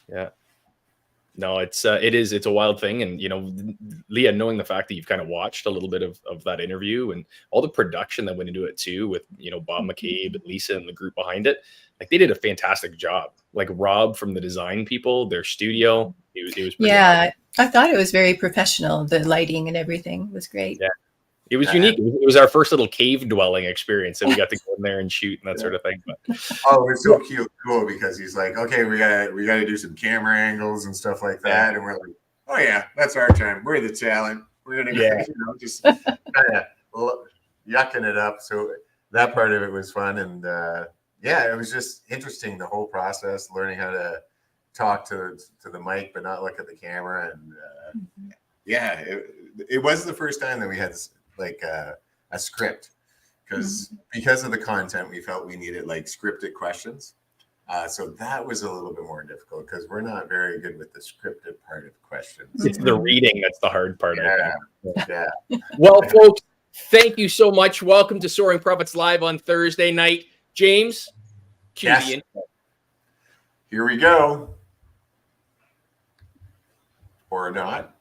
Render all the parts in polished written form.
Yeah. No, it's a wild thing. And, Leah, knowing the fact that you've kind of watched a little bit of that interview and all the production that went into it too, with, Bob McCabe and Lisa and the group behind it, like they did a fantastic job. Like Rob from the design people, their studio, it was pretty awesome. Yeah, I thought it was very professional. The lighting and everything was great. Yeah. It was unique. It was our first little cave dwelling experience, so we got to go in there and shoot and that sort of thing. But oh, it was so cool because he's like, okay, we gotta do some camera angles and stuff like that, and we're like, oh yeah, that's our time. We're the talent. We're gonna just kind of yucking it up. So that part of it was fun, and it was just interesting, the whole process, learning how to talk to the mic but not look at the camera, and it was the first time that we had like a script, because of the content, we felt we needed like scripted questions. So that was a little bit more difficult because we're not very good with the scripted part of questions. It's the reading that's the hard part. Yeah. Well, folks, thank you so much. Welcome to Soaring Profits Live on Thursday night. James, cue the intro. Here we go. Or not.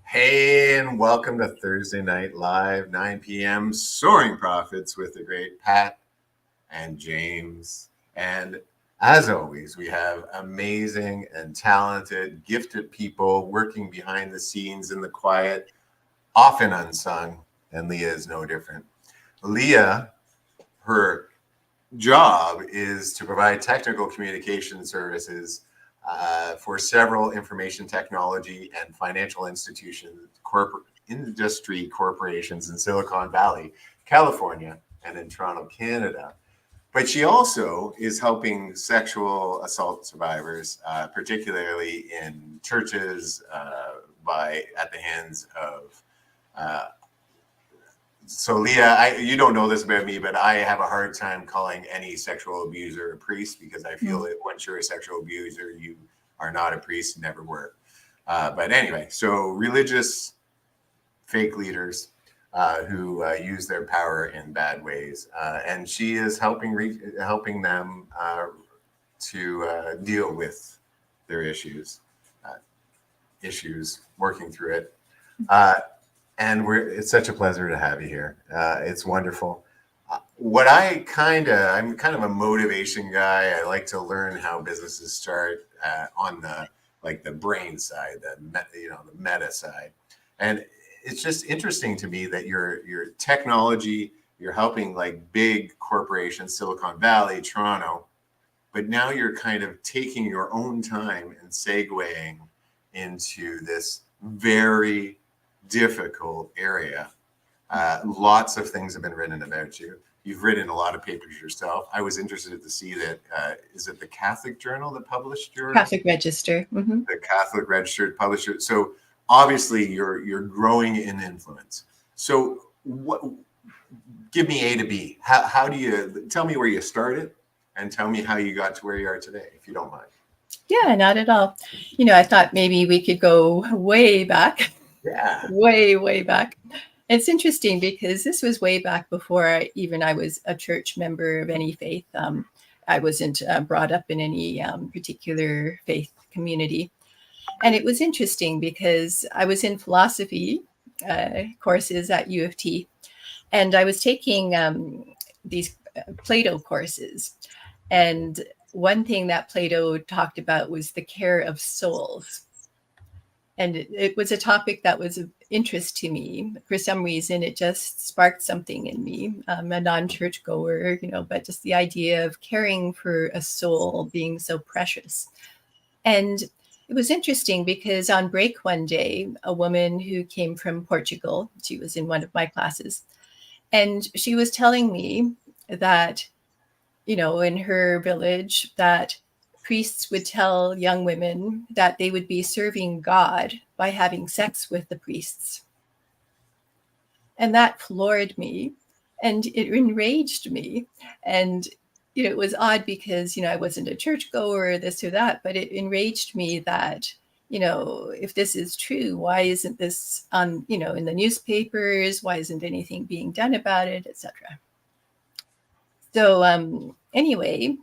Hey, and welcome to Thursday Night Live, 9 p.m. Soaring Profits with the great Pat and James. And as always, we have amazing and talented, gifted people working behind the scenes in the quiet, often unsung, and Leah is no different. Leah, her job is to provide technical communication services for several information technology and financial institutions, industry corporations in Silicon Valley, California, and in Toronto, Canada. But she also is helping sexual assault survivors, particularly in churches, at the hands of. So Leah, you don't know this about me, but I have a hard time calling any sexual abuser a priest, because I feel that once you're a sexual abuser, you are not a priest, never were. But anyway, so religious fake leaders who use their power in bad ways, and she is helping them to deal with their issues, working through it. And it's such a pleasure to have you here. It's wonderful. I'm kind of a motivation guy. I like to learn how businesses start on the brain side, the meta side. And it's just interesting to me that your technology, you're helping like big corporations, Silicon Valley, Toronto, but now you're kind of taking your own time and segueing into this very difficult area. Lots of things have been written about you. You've written a lot of papers yourself. I was interested to see that. Is it the Catholic Journal that published your Catholic Register? The Catholic Register published it. So obviously you're growing in influence. So give me A to B. How do you tell me where you started, and tell me how you got to where you are today, if you don't mind? Yeah, not at all. I thought maybe we could go way back. Yeah. Way back. It's interesting because this was way back before I was a church member of any faith. I wasn't brought up in any particular faith community. And it was interesting because I was in philosophy courses at U of T, and I was taking these Plato courses. And one thing that Plato talked about was the care of souls. And it was a topic that was of interest to me. For some reason, it just sparked something in me. I'm a non-church goer, but just the idea of caring for a soul being so precious. And it was interesting because on break one day, a woman who came from Portugal, she was in one of my classes, and she was telling me that, in her village, that priests would tell young women that they would be serving God by having sex with the priests. And that floored me, and it enraged me. And, it was odd because, I wasn't a churchgoer or this or that, but it enraged me that, if this is true, why isn't this on, in the newspapers? Why isn't anything being done about it, etc.? So anyway,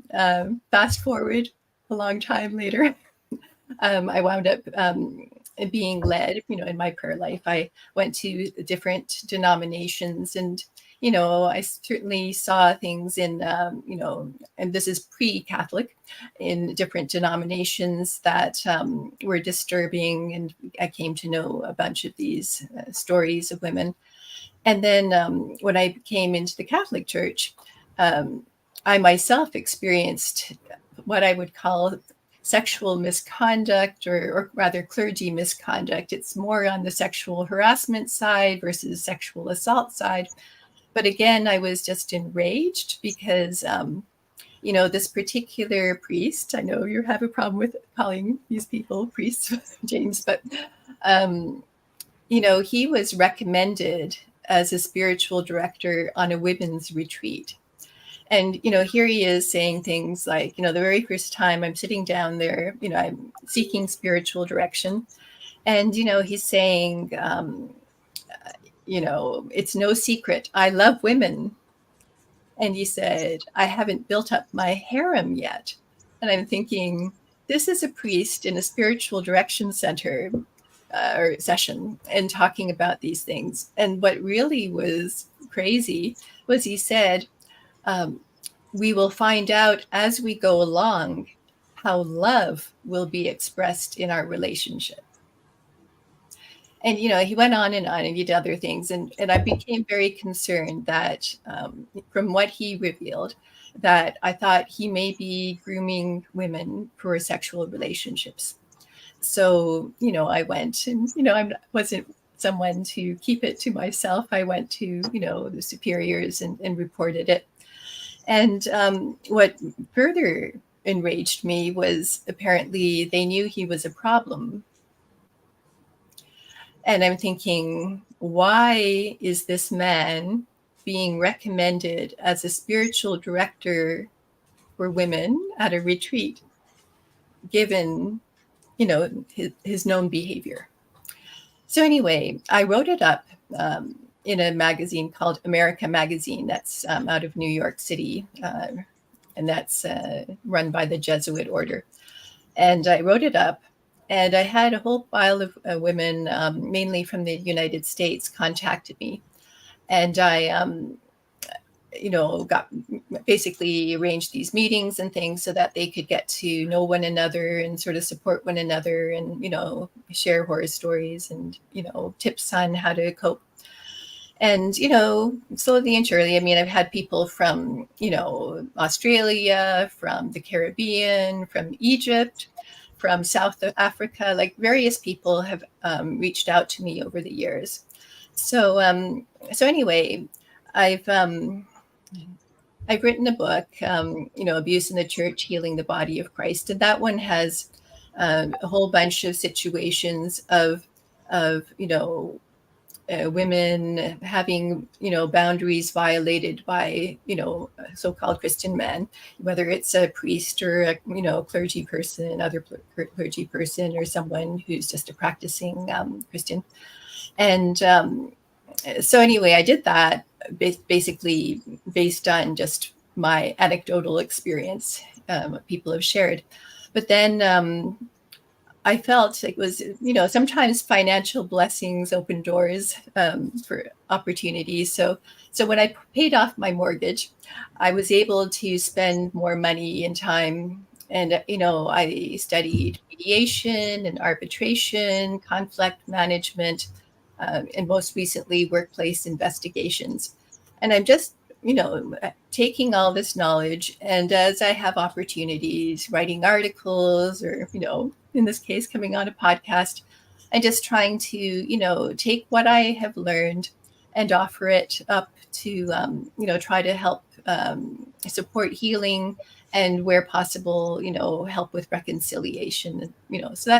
fast forward a long time later, I wound up being led, in my prayer life. I went to different denominations, and I certainly saw things in, and this is pre-Catholic, in different denominations that were disturbing. And I came to know a bunch of these stories of women. And then when I came into the Catholic Church, I myself experienced what I would call sexual misconduct, or rather clergy misconduct. It's more on the sexual harassment side versus sexual assault side. But again, I was just enraged because, this particular priest, I know you have a problem with calling these people priests, James, but, he was recommended as a spiritual director on a women's retreat. And, here he is saying things like, the very first time I'm sitting down there, I'm seeking spiritual direction. And, he's saying, it's no secret, I love women. And he said, I haven't built up my harem yet. And I'm thinking, this is a priest in a spiritual direction center or session and talking about these things. And what really was crazy was he said, we will find out as we go along how love will be expressed in our relationship. And, he went on and he did other things. And I became very concerned that from what he revealed, that I thought he may be grooming women for sexual relationships. So, I went and, I wasn't someone to keep it to myself. I went to, the superiors and reported it. And what further enraged me was apparently they knew he was a problem. And I'm thinking, why is this man being recommended as a spiritual director for women at a retreat, given, his known behavior? So anyway, I wrote it up in a magazine called America Magazine that's out of New York City, and that's run by the Jesuit order. And I wrote it up, and I had a whole pile of women, mainly from the United States, contacted me. And I, got basically arranged these meetings and things so that they could get to know one another and sort of support one another and, share horror stories and, tips on how to cope. And, slowly and surely, I've had people from, Australia, from the Caribbean, from Egypt, from South Africa, like various people have reached out to me over the years. So anyway, I've written a book, Abuse in the Church, Healing the Body of Christ. And that one has a whole bunch of situations of women having, boundaries violated by, so-called Christian men, whether it's a priest or a, clergy person, another clergy person, or someone who's just a practicing Christian. And so anyway, I did that basically based on just my anecdotal experience, what people have shared. But then I felt it was, sometimes financial blessings open doors for opportunities. So when I paid off my mortgage, I was able to spend more money and time. And, I studied mediation and arbitration, conflict management, and most recently workplace investigations. And I'm just, taking all this knowledge, and as I have opportunities, writing articles, or, in this case, coming on a podcast, and just trying to, take what I have learned and offer it up to, try to help support healing, and where possible, help with reconciliation. So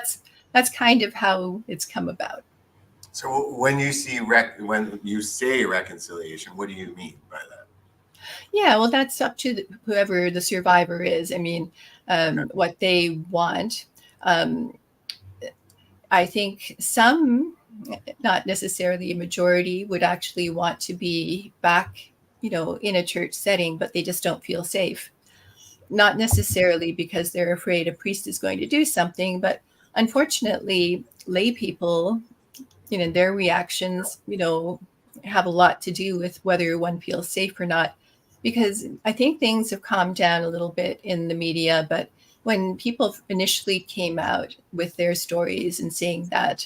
that's kind of how it's come about. So when you when you say reconciliation, what do you mean by that? Yeah, well, that's up to whoever the survivor is. What they want. I think some, not necessarily a majority, would actually want to be back, in a church setting, but they just don't feel safe. Not necessarily because they're afraid a priest is going to do something, but unfortunately, lay people, their reactions, have a lot to do with whether one feels safe or not. Because I think things have calmed down a little bit in the media, but when people initially came out with their stories and saying that,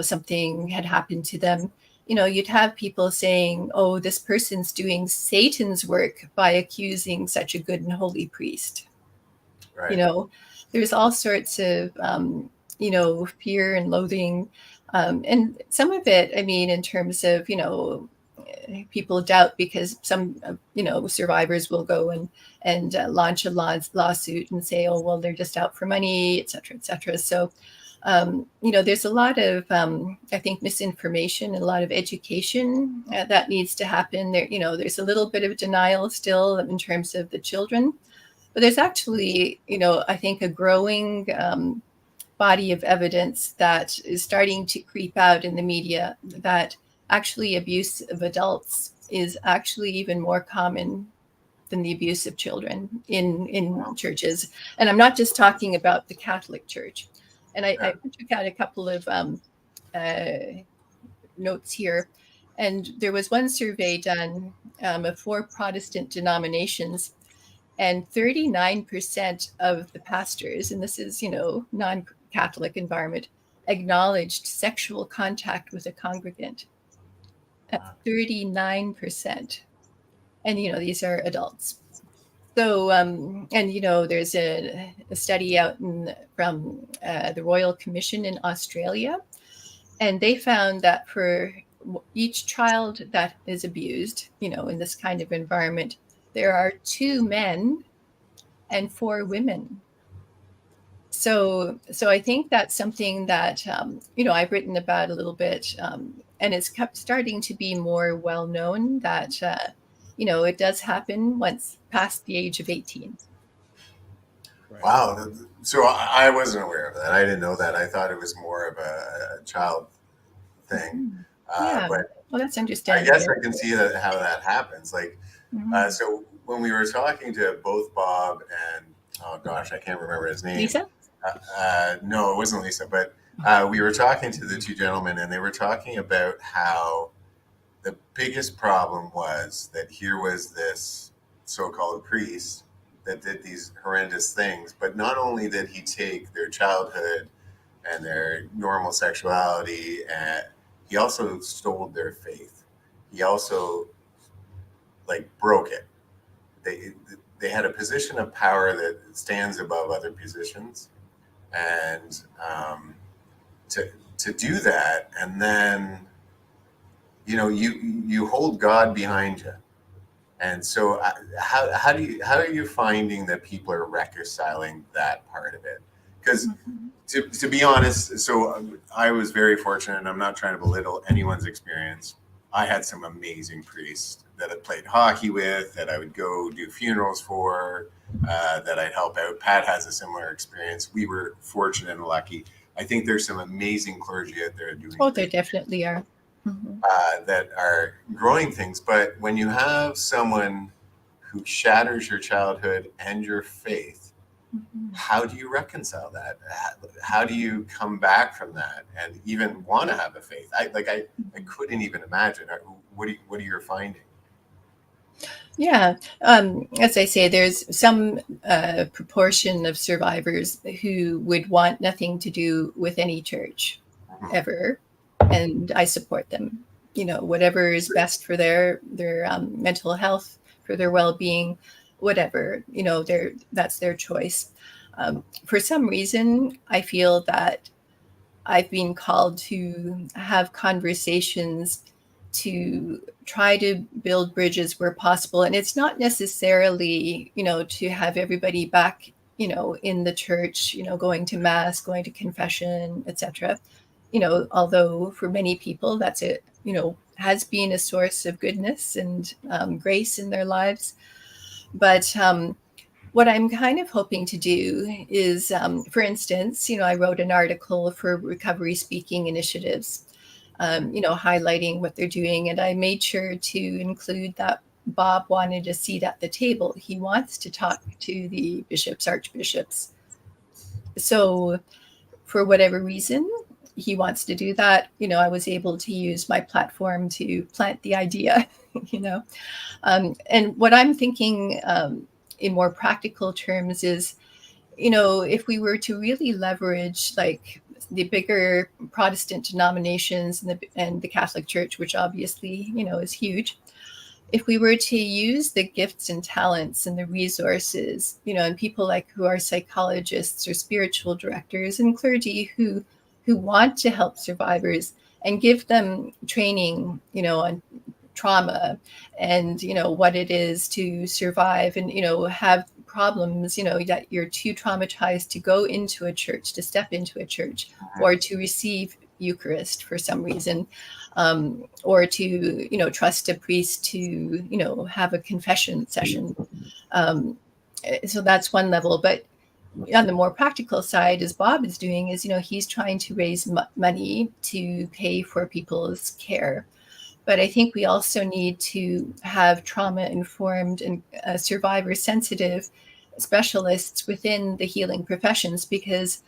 something had happened to them, you'd have people saying, oh, this person's doing Satan's work by accusing such a good and holy priest. Right. There's all sorts of, fear and loathing. And some of it, I mean, in terms of, people doubt because some, survivors will go and launch a lawsuit and say, oh, well, they're just out for money, et cetera, et cetera. So, there's a lot of, I think, misinformation and a lot of education that needs to happen. There's a little bit of denial still in terms of the children, but there's actually, I think, a growing body of evidence that is starting to creep out in the media that actually abuse of adults is actually even more common than the abuse of children in churches. And I'm not just talking about the Catholic Church. And I took out a couple of notes here. And there was one survey done of 4 Protestant denominations, and 39% of the pastors, and this is, non-Catholic environment, acknowledged sexual contact with a congregant. 39%. And, these are adults. So, and, there's a study out from the Royal Commission in Australia, and they found that for each child that is abused, in this kind of environment, there are 2 men and 4 women. So I think that's something that, I've written about a little bit, and it's kept starting to be more well known that, it does happen once past the age of 18. Right. Wow. So I wasn't aware of that. I didn't know that. I thought it was more of a child thing. Yeah. But Well, that's I understandable. guess I can see how that happens. Like, so when we were talking to both Bob and, oh gosh, I can't remember his name. Lisa? No, it wasn't Lisa, but we were talking to the 2 gentlemen, and they were talking about how the biggest problem was that here was this so-called priest that did these horrendous things, but not only did he take their childhood and their normal sexuality, and he also stole their faith. He also broke it. They had a position of power that stands above other positions, and to do that, and then you hold God behind you. And so how are you finding that people are reconciling that part of it? Because to be honest, so I was very fortunate, and I'm not trying to belittle anyone's experience. I had some amazing priests that I played hockey with, that I would go do funerals for, that I'd help out. Pat has a similar experience. We were fortunate and lucky. I think there's some amazing clergy out there doing. Oh, there definitely are. That are growing things. But when you have someone who shatters your childhood and your faith, how do you reconcile that? How do you come back from that and even want to have a faith? I couldn't even imagine. What are you finding? Yeah. As I say, there's some proportion of survivors who would want nothing to do with any church ever. And I support them, whatever is best for their mental health, for their well-being, whatever, that's their choice. For some reason, I feel that I've been called to have conversations to try to build bridges where possible. And it's not necessarily, to have everybody back, in the church, going to mass, going to confession, etc. Although for many people that's has been a source of goodness and grace in their lives. But what I'm kind of hoping to do is, for instance, I wrote an article for recovery speaking initiatives, highlighting what they're doing. And I made sure to include that Bob wanted a seat at the table. He wants to talk to the bishops, archbishops. So for whatever reason, he wants to do that. I was able to use my platform to plant the idea, and what I'm thinking in more practical terms is, if we were to really leverage like the bigger Protestant denominations and the Catholic Church, which obviously, is huge, if we were to use the gifts and talents and the resources, and people like who are psychologists or spiritual directors and clergy who want to help survivors and give them training, on trauma and what it is to survive and have problems that you're too traumatized to go into a church, to step into a church, or to receive Eucharist for some reason, or to trust a priest to have a confession session. So that's one level. But on the more practical side, as Bob is doing, is he's trying to raise money to pay for people's care. But I think we also need to have trauma-informed and survivor-sensitive specialists within the healing professions, because,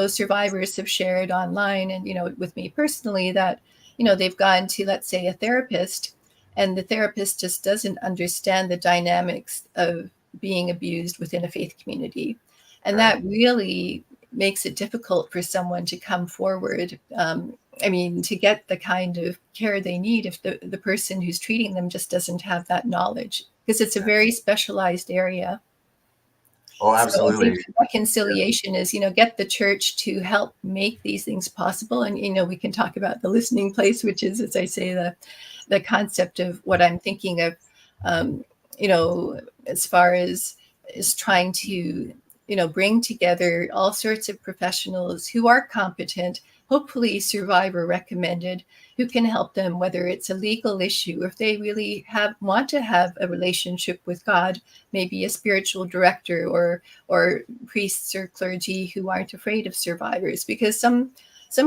survivors have shared online and, with me personally that, they've gone to, let's say, a therapist, and the therapist just doesn't understand the dynamics of being abused within a faith community. And that really makes it difficult for someone to come forward. To get the kind of care they need if the person who's treating them just doesn't have that knowledge, because it's a very specialized area. Oh, absolutely. So I think reconciliation is, get the church to help make these things possible. And, we can talk about the listening place, which is, as I say, the concept of what I'm thinking of, as far as is trying to, bring together all sorts of professionals who are competent, hopefully survivor recommended, who can help them, whether it's a legal issue, if they really want to have a relationship with God, maybe a spiritual director or priests or clergy who aren't afraid of survivors, because some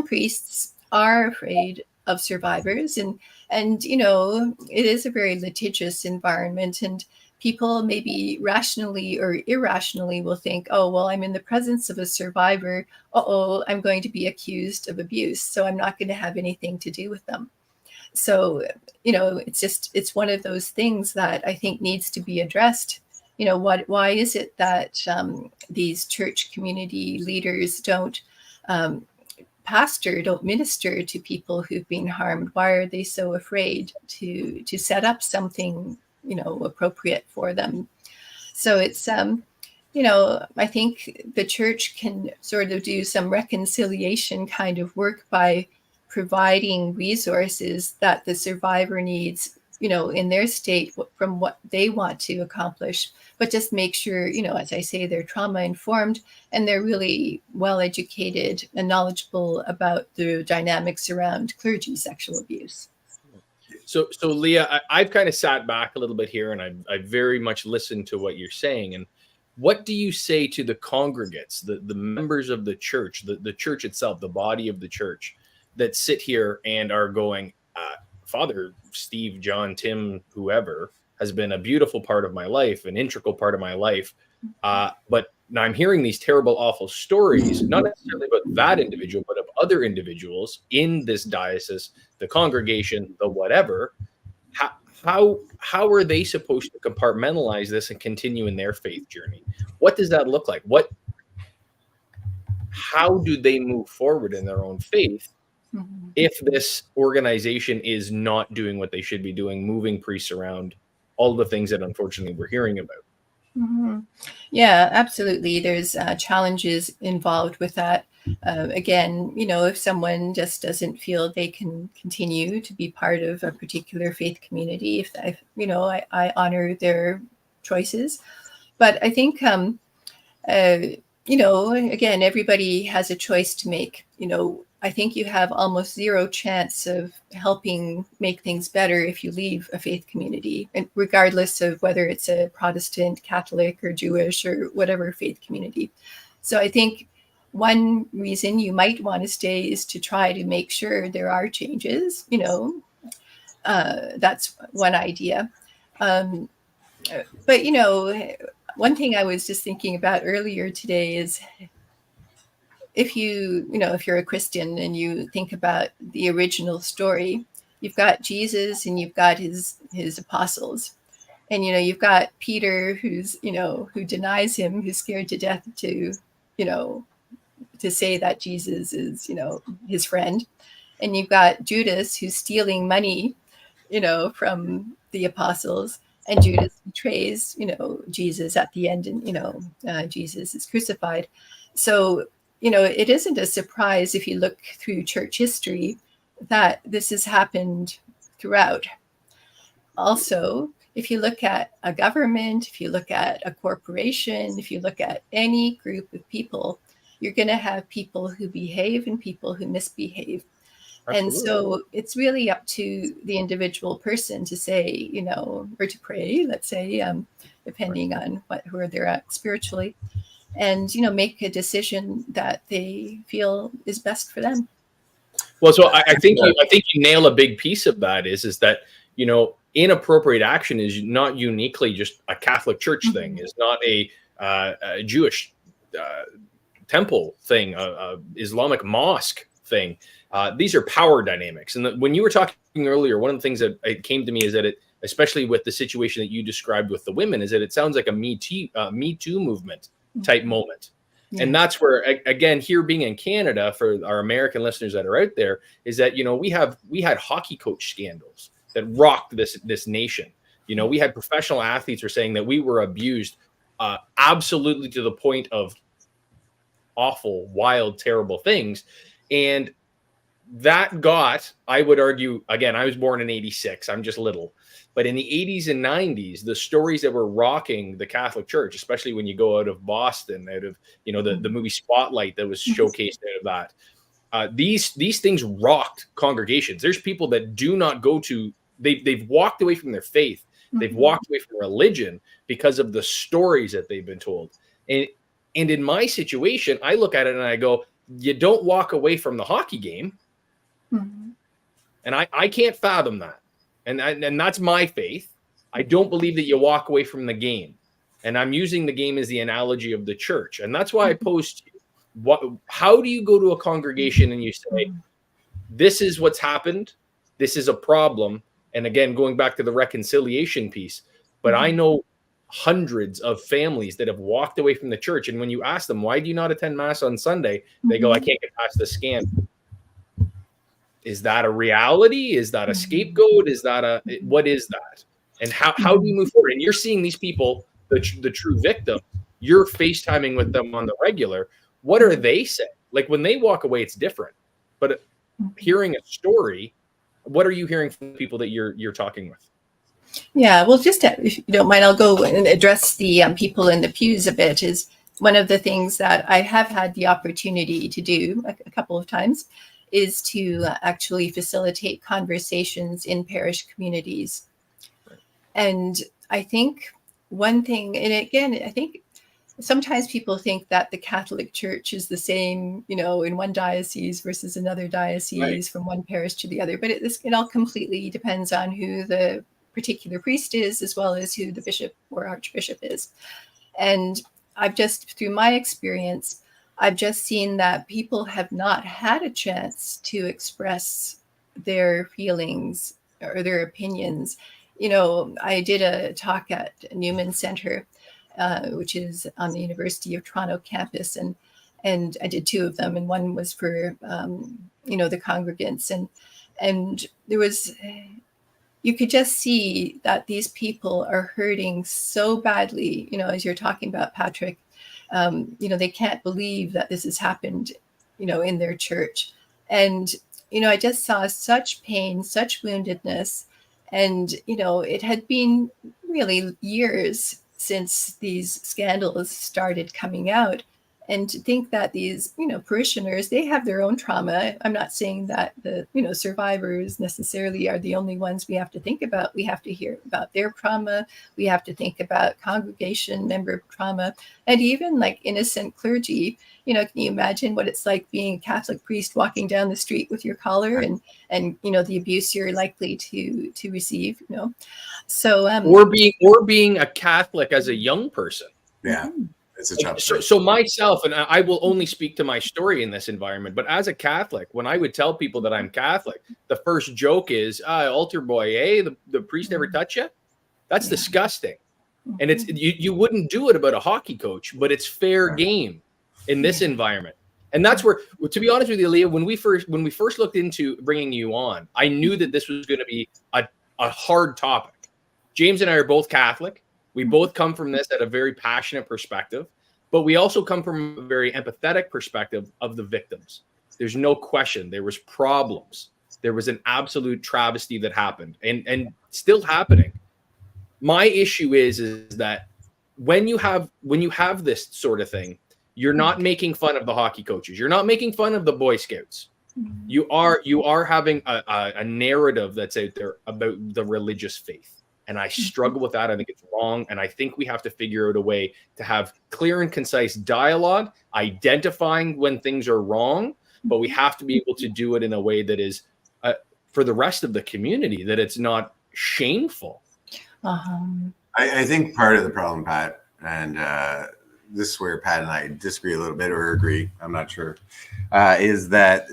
priests are afraid of survivors, and it is a very litigious environment, and people maybe rationally or irrationally will think, oh, well, I'm in the presence of a survivor. I'm going to be accused of abuse, so I'm not going to have anything to do with them. So, it's one of those things that I think needs to be addressed. Why is it that these church community leaders don't don't minister to people who've been harmed? Why are they so afraid to set up something appropriate for them? So it's I think the church can sort of do some reconciliation kind of work by providing resources that the survivor needs, in their state from what they want to accomplish, but just make sure, as I say, they're trauma informed and they're really well educated and knowledgeable about the dynamics around clergy sexual abuse. So Leah, I've kind of sat back a little bit here, and I very much listened to what you're saying. And what do you say to the congregates, the members of the church, the church itself, the body of the church, that sit here and are going, Father Steve, John, Tim, whoever has been a beautiful part of my life, an integral part of my life, but now I'm hearing these terrible, awful stories, not necessarily about that individual, but of other individuals in this diocese, the congregation, the whatever. How are they supposed to compartmentalize this and continue in their faith journey? What does that look like? How do they move forward in their own faith if this organization is not doing what they should be doing, moving priests around, all the things that unfortunately we're hearing about? Mm-hmm. Yeah, absolutely. There's challenges involved with that. Again, if someone just doesn't feel they can continue to be part of a particular faith community, if I honor their choices. But I think, again, everybody has a choice to make. I think you have almost zero chance of helping make things better if you leave a faith community, and regardless of whether it's a Protestant, Catholic, or Jewish, or whatever faith community. So I think one reason you might want to stay is to try to make sure there are changes. That's one idea. But one thing I was just thinking about earlier today is, if you're a Christian and you think about the original story, you've got Jesus and you've got his apostles, and you've got Peter, who denies him, who's scared to death to say that Jesus is his friend, and you've got Judas, who's stealing money from the apostles, and Judas betrays Jesus at the end, and Jesus is crucified. So it isn't a surprise, if you look through church history, that this has happened throughout. Also, if you look at a government, if you look at a corporation, if you look at any group of people, you're going to have people who behave and people who misbehave. Absolutely. And so it's really up to the individual person to say, or to pray, let's say, depending on where they're at spiritually, and make a decision that they feel is best for them. Well, so I think you nail a big piece of that is that inappropriate action is not uniquely just a Catholic Church thing. It's not a Jewish temple thing, Islamic mosque thing. These are power dynamics. And when you were talking earlier, one of the things that it came to me is that especially with the situation that you described with the women, is that it sounds like a Me Too movement type moment. Yeah. And that's where, again, here being in Canada, for our American listeners that are out there, is that, we had hockey coach scandals that rocked this nation. We had professional athletes were saying that we were abused absolutely to the point of awful, wild, terrible things. And that got, I would argue, again, I was born in 86. I'm just little. But in the 80s and 90s, the stories that were rocking the Catholic Church, especially when you go out of Boston, out of, the movie Spotlight that was showcased out of that, these things rocked congregations. There's people that do not go to, they've walked away from their faith. They've walked away from religion because of the stories that they've been told. And in my situation, I look at it and I go, you don't walk away from the hockey game. And I can't fathom that. And that's my faith. I don't believe that you walk away from the game. And I'm using the game as the analogy of the church. And that's why I posed to you, how do you go to a congregation and you say, this is what's happened, this is a problem. And again, going back to the reconciliation piece, but I know hundreds of families that have walked away from the church. And when you ask them, why do you not attend Mass on Sunday? They go, I can't get past the scandal. Is that a reality? Is that a scapegoat? Is that what is that? And how do you move forward? And you're seeing these people, the true victim, you're FaceTiming with them on the regular. What are they saying? Like when they walk away, it's different. But hearing a story, what are you hearing from the people that you're talking with? Yeah, well, just if you don't mind, I'll go and address the people in the pews a bit. Is one of the things that I have had the opportunity to do a couple of times is to actually facilitate conversations in parish communities. And I think one thing, and again, I think sometimes people think that the Catholic Church is the same, in one diocese versus another diocese, from one parish to the other. But it all completely depends on who the particular priest is, as well as who the bishop or archbishop is. And I've just, through my experience, I've just seen that people have not had a chance to express their feelings or their opinions. I did a talk at Newman Center, which is on the University of Toronto campus, and I did two of them, and one was for the congregants, and there was, you could just see that these people are hurting so badly, as you're talking about, Patrick. They can't believe that this has happened, in their church. And, I just saw such pain, such woundedness. And, it had been really years since these scandals started coming out. And to think that these, parishioners, they have their own trauma. I'm not saying that the, survivors necessarily are the only ones we have to think about. We have to hear about their trauma. We have to think about congregation member trauma, and even like innocent clergy. Can you imagine what it's like being a Catholic priest walking down the street with your collar and the abuse you're likely to receive, So or being a Catholic as a young person. Yeah. It's a tough thing. So myself, and I will only speak to my story in this environment, but as a Catholic, when I would tell people that I'm Catholic, the first joke is, altar boy, the priest ever touch you? That's disgusting. And it's you wouldn't do it about a hockey coach, but it's fair game in this environment. And that's where, to be honest with you, Leah, when we first looked into bringing you on, I knew that this was going to be a hard topic. James and I are both Catholic. We both come from this at a very passionate perspective, but we also come from a very empathetic perspective of the victims. There's no question. There was problems. There was an absolute travesty that happened and still happening. My issue is that when you have this sort of thing, you're not making fun of the hockey coaches. You're not making fun of the Boy Scouts. You are having a narrative that's out there about the religious faith. And I struggle with that. I think it's wrong. And I think we have to figure out a way to have clear and concise dialogue, identifying when things are wrong, but we have to be able to do it in a way that is for the rest of the community, that it's not shameful. I think part of the problem, Pat, and this is where Pat and I disagree a little bit or agree, I'm not sure, is that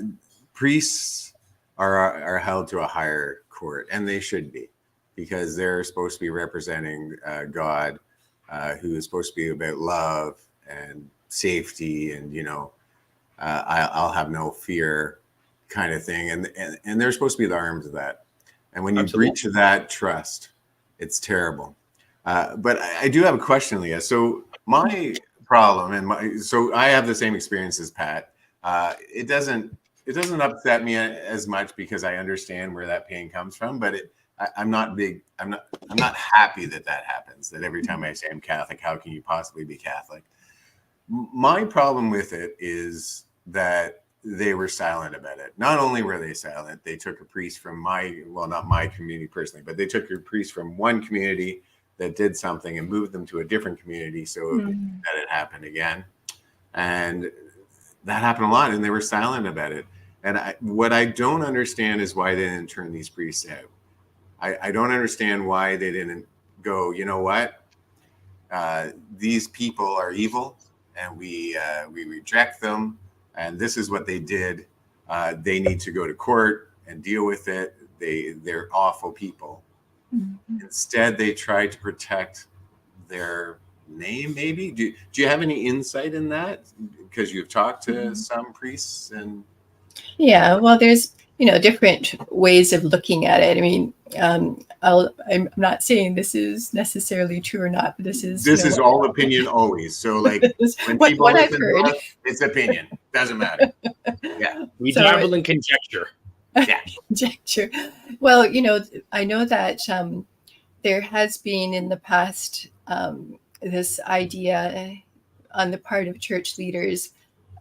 priests are held to a higher court, and they should be, because they're supposed to be representing God, who is supposed to be about love and safety and, I'll have no fear kind of thing. And they're supposed to be the arms of that. And when you breach that trust, it's terrible. But I do have a question, Leah. So my problem, so I have the same experience as Pat. It doesn't upset me as much because I understand where that pain comes from, but I'm not happy that happens, that every time I say I'm Catholic, how can you possibly be Catholic? My problem with it is that they were silent about it. Not only were they silent, they took a priest from not my community personally, but they took a priest from one community that did something and moved them to a different community so that it happened again. And that happened a lot, and they were silent about it. And what I don't understand is why they didn't turn these priests out. I don't understand why they didn't go, you know what? These people are evil, and we reject them, and this is what they did. They need to go to court and deal with it. They're awful people. Mm-hmm. Instead, they tried to protect their name, maybe. Do you have any insight in that? Because you've talked to some priests and... Yeah, well, there's different ways of looking at it. I mean, I'm not saying this is necessarily true or not, but this is all opinion always. So like when people what I've heard, it's opinion. Doesn't matter. Yeah, we dabble in conjecture. Yeah, conjecture. Well, I know that there has been in the past this idea on the part of church leaders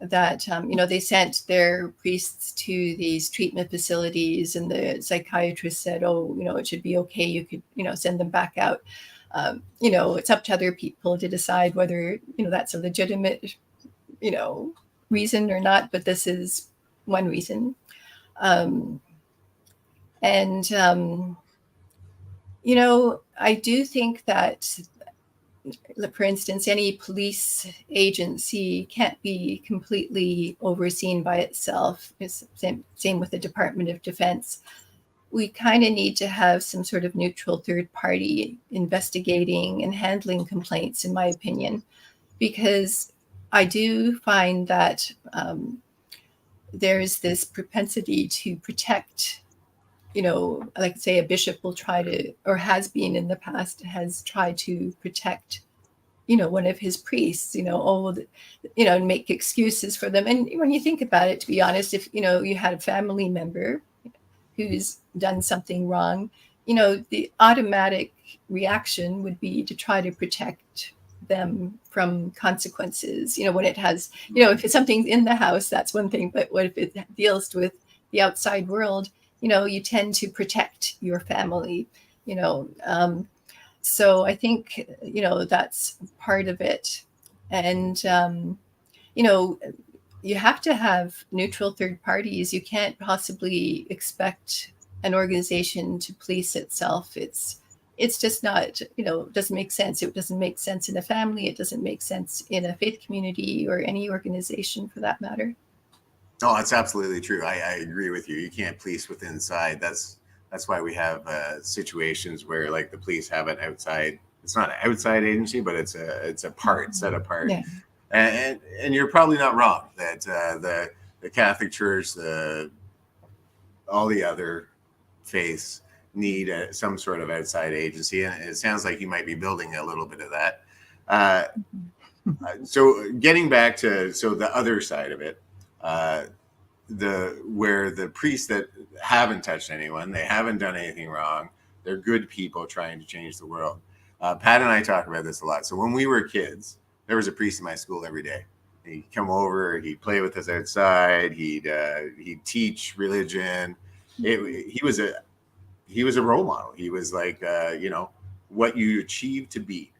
that they sent their priests to these treatment facilities, and the psychiatrist said, it should be okay, you could send them back out. It's up to other people to decide whether that's a legitimate reason or not, but this is one reason. I do think that, for instance, any police agency can't be completely overseen by itself. It's same with the Department of Defense. We kind of need to have some sort of neutral third party investigating and handling complaints, in my opinion, because I do find that there's this propensity to protect, like say a bishop will try to, or has been in the past, has tried to protect, one of his priests, and make excuses for them. And when you think about it, to be honest, if, you had a family member who's done something wrong, the automatic reaction would be to try to protect them from consequences. When it has, if it's something in the house, that's one thing, but what if it deals with the outside world? You tend to protect your family, so I think, that's part of it. And, you have to have neutral third parties. You can't possibly expect an organization to police itself. It's just not, it doesn't make sense. It doesn't make sense in a family. It doesn't make sense in a faith community or any organization for that matter. No, that's absolutely true. I agree with you. You can't police with inside. That's why we have situations where like the police have an outside. It's not an outside agency, but it's a part set apart. Yeah. And you're probably not wrong that the Catholic Church, all the other faiths need some sort of outside agency, and it sounds like you might be building a little bit of that. So getting back to the other side of it, where the priests that haven't touched anyone, they haven't done anything wrong, they're good people trying to change the world. Pat and I talk about this a lot. So when we were kids, there was a priest in my school every day. He'd come over, he'd play with us outside, he'd teach religion. He was a role model. He was like what you achieve to be.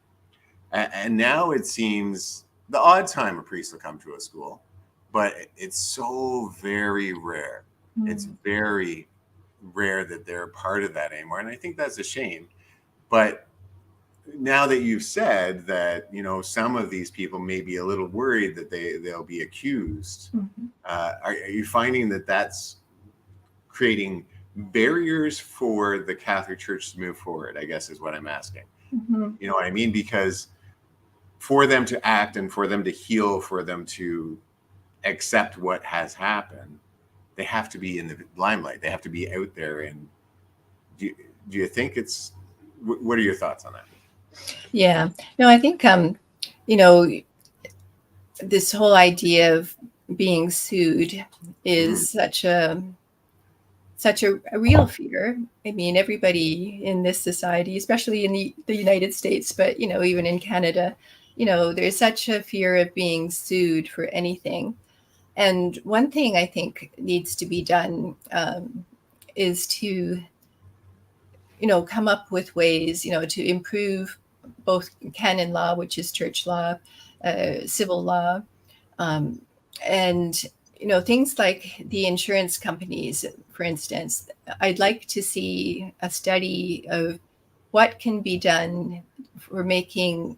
And now it seems the odd time a priest will come to a school, but it's so very rare. It's very rare that they're part of that anymore. And I think that's a shame. But now that you've said that, some of these people may be a little worried that they'll be accused, are you finding that that's creating barriers for the Catholic Church to move forward, I guess is what I'm asking. You know what I mean? Because for them to act and for them to heal, for them to accept what has happened, they have to be in the limelight. They have to be out there. And do you think what are your thoughts on that? Yeah, no, I think, this whole idea of being sued is such a real fear. I mean, everybody in this society, especially in the United States, but, even in Canada, there's such a fear of being sued for anything. And one thing I think needs to be done is to, come up with ways, to improve both canon law, which is church law, civil law, and things like the insurance companies, for instance. I'd like to see a study of what can be done for making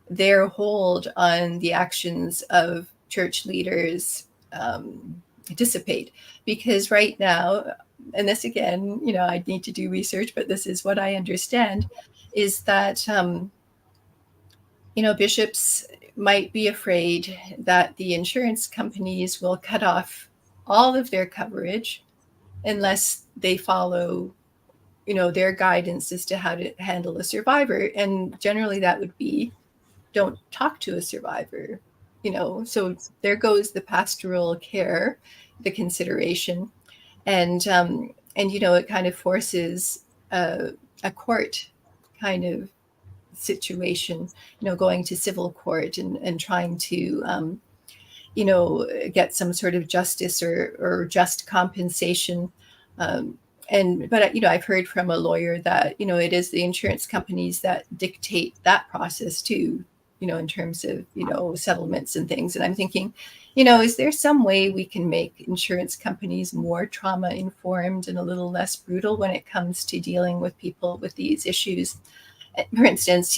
their hold on the actions of church leaders dissipate. Because right now, and this again, I need to do research, but this is what I understand, is that, bishops might be afraid that the insurance companies will cut off all of their coverage unless they follow, their guidance as to how to handle a survivor. And generally that would be, don't talk to a survivor, so there goes the pastoral care, the consideration. And it kind of forces a court kind of situation, going to civil court and trying to, get some sort of justice or just compensation. But I've heard from a lawyer that, it is the insurance companies that dictate that process too, in terms of, settlements and things. And I'm thinking, is there some way we can make insurance companies more trauma informed and a little less brutal when it comes to dealing with people with these issues? For instance,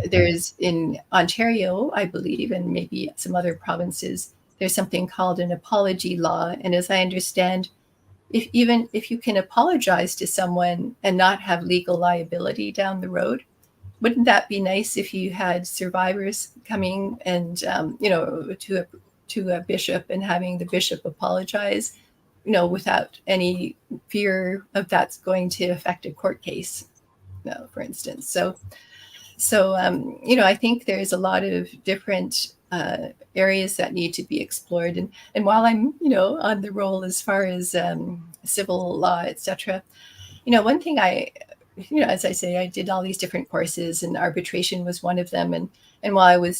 there's in Ontario, I believe, and maybe some other provinces, there's something called an apology law. And as I understand, if you can apologize to someone and not have legal liability down the road, wouldn't that be nice if you had survivors coming and, to a bishop and having the bishop apologize, without any fear of that's going to affect a court case, for instance. So, I think there's a lot of different areas that need to be explored. And while I'm, on the roll as far as civil law, etc., one thing I as I say, I did all these different courses, and arbitration was one of them. And while I was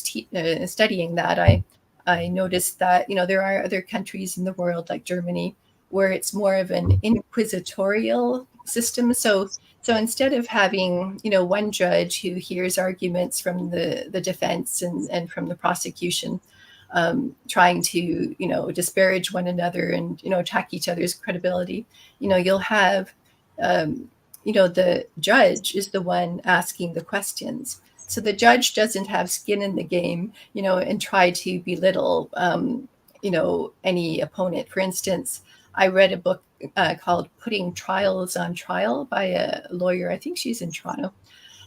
studying that, I noticed that, there are other countries in the world like Germany where it's more of an inquisitorial system. So instead of having, one judge who hears arguments from the defense and from the prosecution, trying to, disparage one another and, attack each other's credibility, you'll have, the judge is the one asking the questions. So the judge doesn't have skin in the game, and try to belittle, any opponent. For instance, I read a book called Putting Trials on Trial by a lawyer. I think she's in Toronto.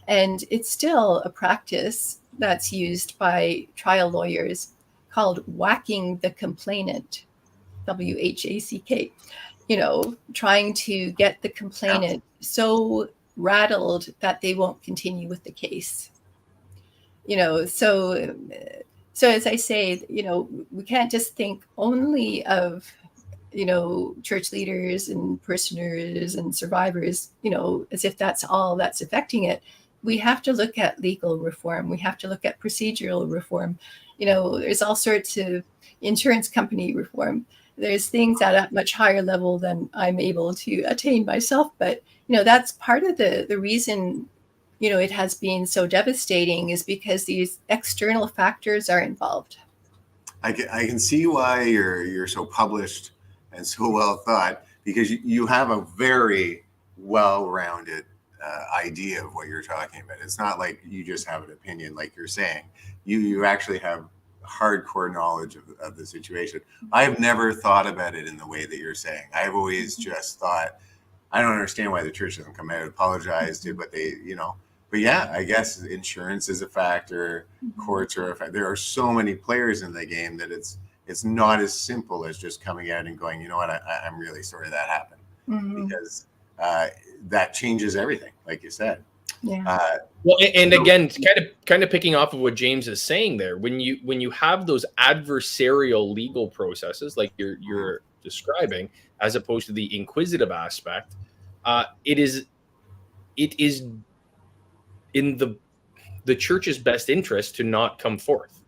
And it's still a practice that's used by trial lawyers called whacking the complainant, WHACK, trying to get the complainant so rattled that they won't continue with the case. So as I say, we can't just think only of, church leaders and parishioners and survivors, as if that's all that's affecting it. We have to look at legal reform. We have to look at procedural reform. There's all sorts of insurance company reform. There's things at a much higher level than I'm able to attain myself. But, that's part of the reason, it has been so devastating, is because these external factors are involved. I can see why you're so published and so well thought, because you have a very well-rounded idea of what you're talking about. It's not like you just have an opinion, like you're saying. You actually have hardcore knowledge of the situation. I've never thought about it in the way that you're saying. I've always just thought, I don't understand why the church doesn't come out and apologize to, but they, but yeah, I guess insurance is a factor, courts are a factor. There are so many players in the game that it's not as simple as just coming out and going, you know what, I'm really sorry that happened, because that changes everything, like you said. Yeah. Well, and again, kind of picking off of what James is saying there, when you have those adversarial legal processes like you're describing, as opposed to the inquisitive aspect, it is in the church's best interest to not come forth,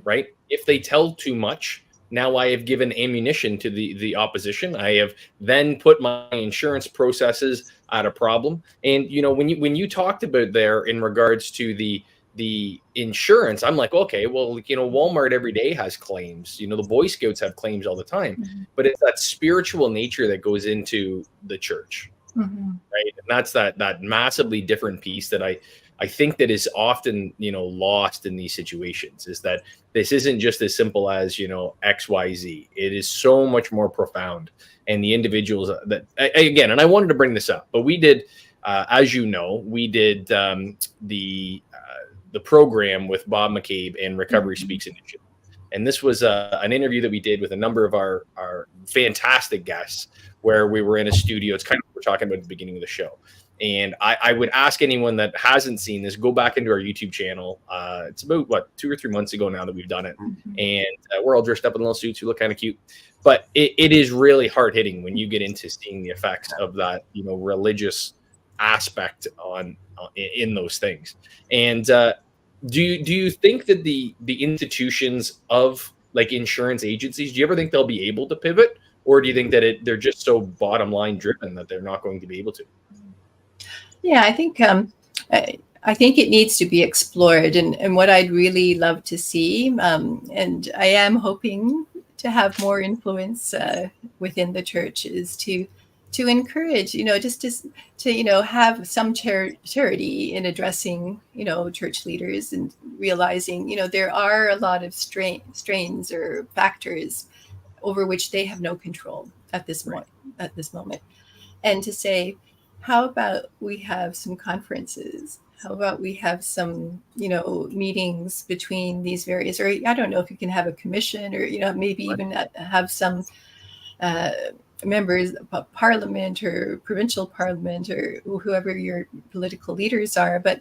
right? If they tell too much, now I have given ammunition to the opposition. I have then put my insurance processes at a problem. And when you talked about there in regards to the insurance, I'm like, okay, well, Walmart every day has claims. The Boy Scouts have claims all the time, but it's that spiritual nature that goes into the church, right? And that's that massively different piece that I think that is often, lost in these situations, is that this isn't just as simple as, X, Y, Z. It is so much more profound. And the individuals that, again, and I wanted to bring this up, but we did, as we did the program with Bob McCabe and Recovery Speaks Initiative. And this was an interview that we did with a number of our fantastic guests, where we were in a studio. It's kind of what we're talking about at the beginning of the show. And I would ask anyone that hasn't seen this, go back into our YouTube channel. It's about 2 or 3 months ago now that we've done it. And we're all dressed up in little suits. We look kind of cute. But it is really hard hitting when you get into seeing the effects of that, religious aspect in those things. And do you think that the institutions of like insurance agencies, do you ever think they'll be able to pivot? Or do you think that they're just so bottom line driven that they're not going to be able to? Yeah, I think it needs to be explored, and what I'd really love to see, and I am hoping to have more influence within the church, is to encourage, just to have some charity in addressing, church leaders, and realizing, there are a lot of strains or factors over which they have no control at this moment, and to say, how about we have some conferences? How about we have some, meetings between these various, or I don't know if you can have a commission, or, maybe even have some members of parliament or provincial parliament or whoever your political leaders are. But,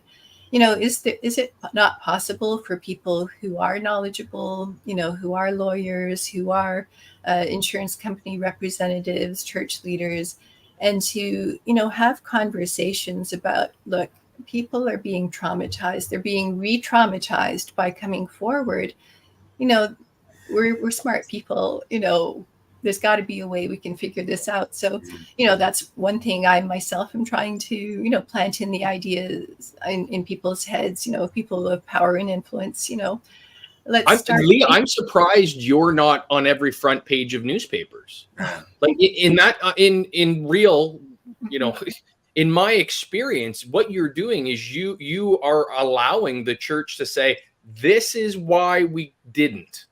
is it not possible for people who are knowledgeable, who are lawyers, who are insurance company representatives, church leaders, and to, have conversations about, look, people are being traumatized. They're being re-traumatized by coming forward. We're smart people, there's got to be a way we can figure this out. So, that's one thing I myself am trying to, plant in the ideas in people's heads, people of power and influence, let's start. Leah, I'm surprised you're not on every front page of newspapers. Like in real, in my experience, what you're doing is you are allowing the church to say, this is why we didn't.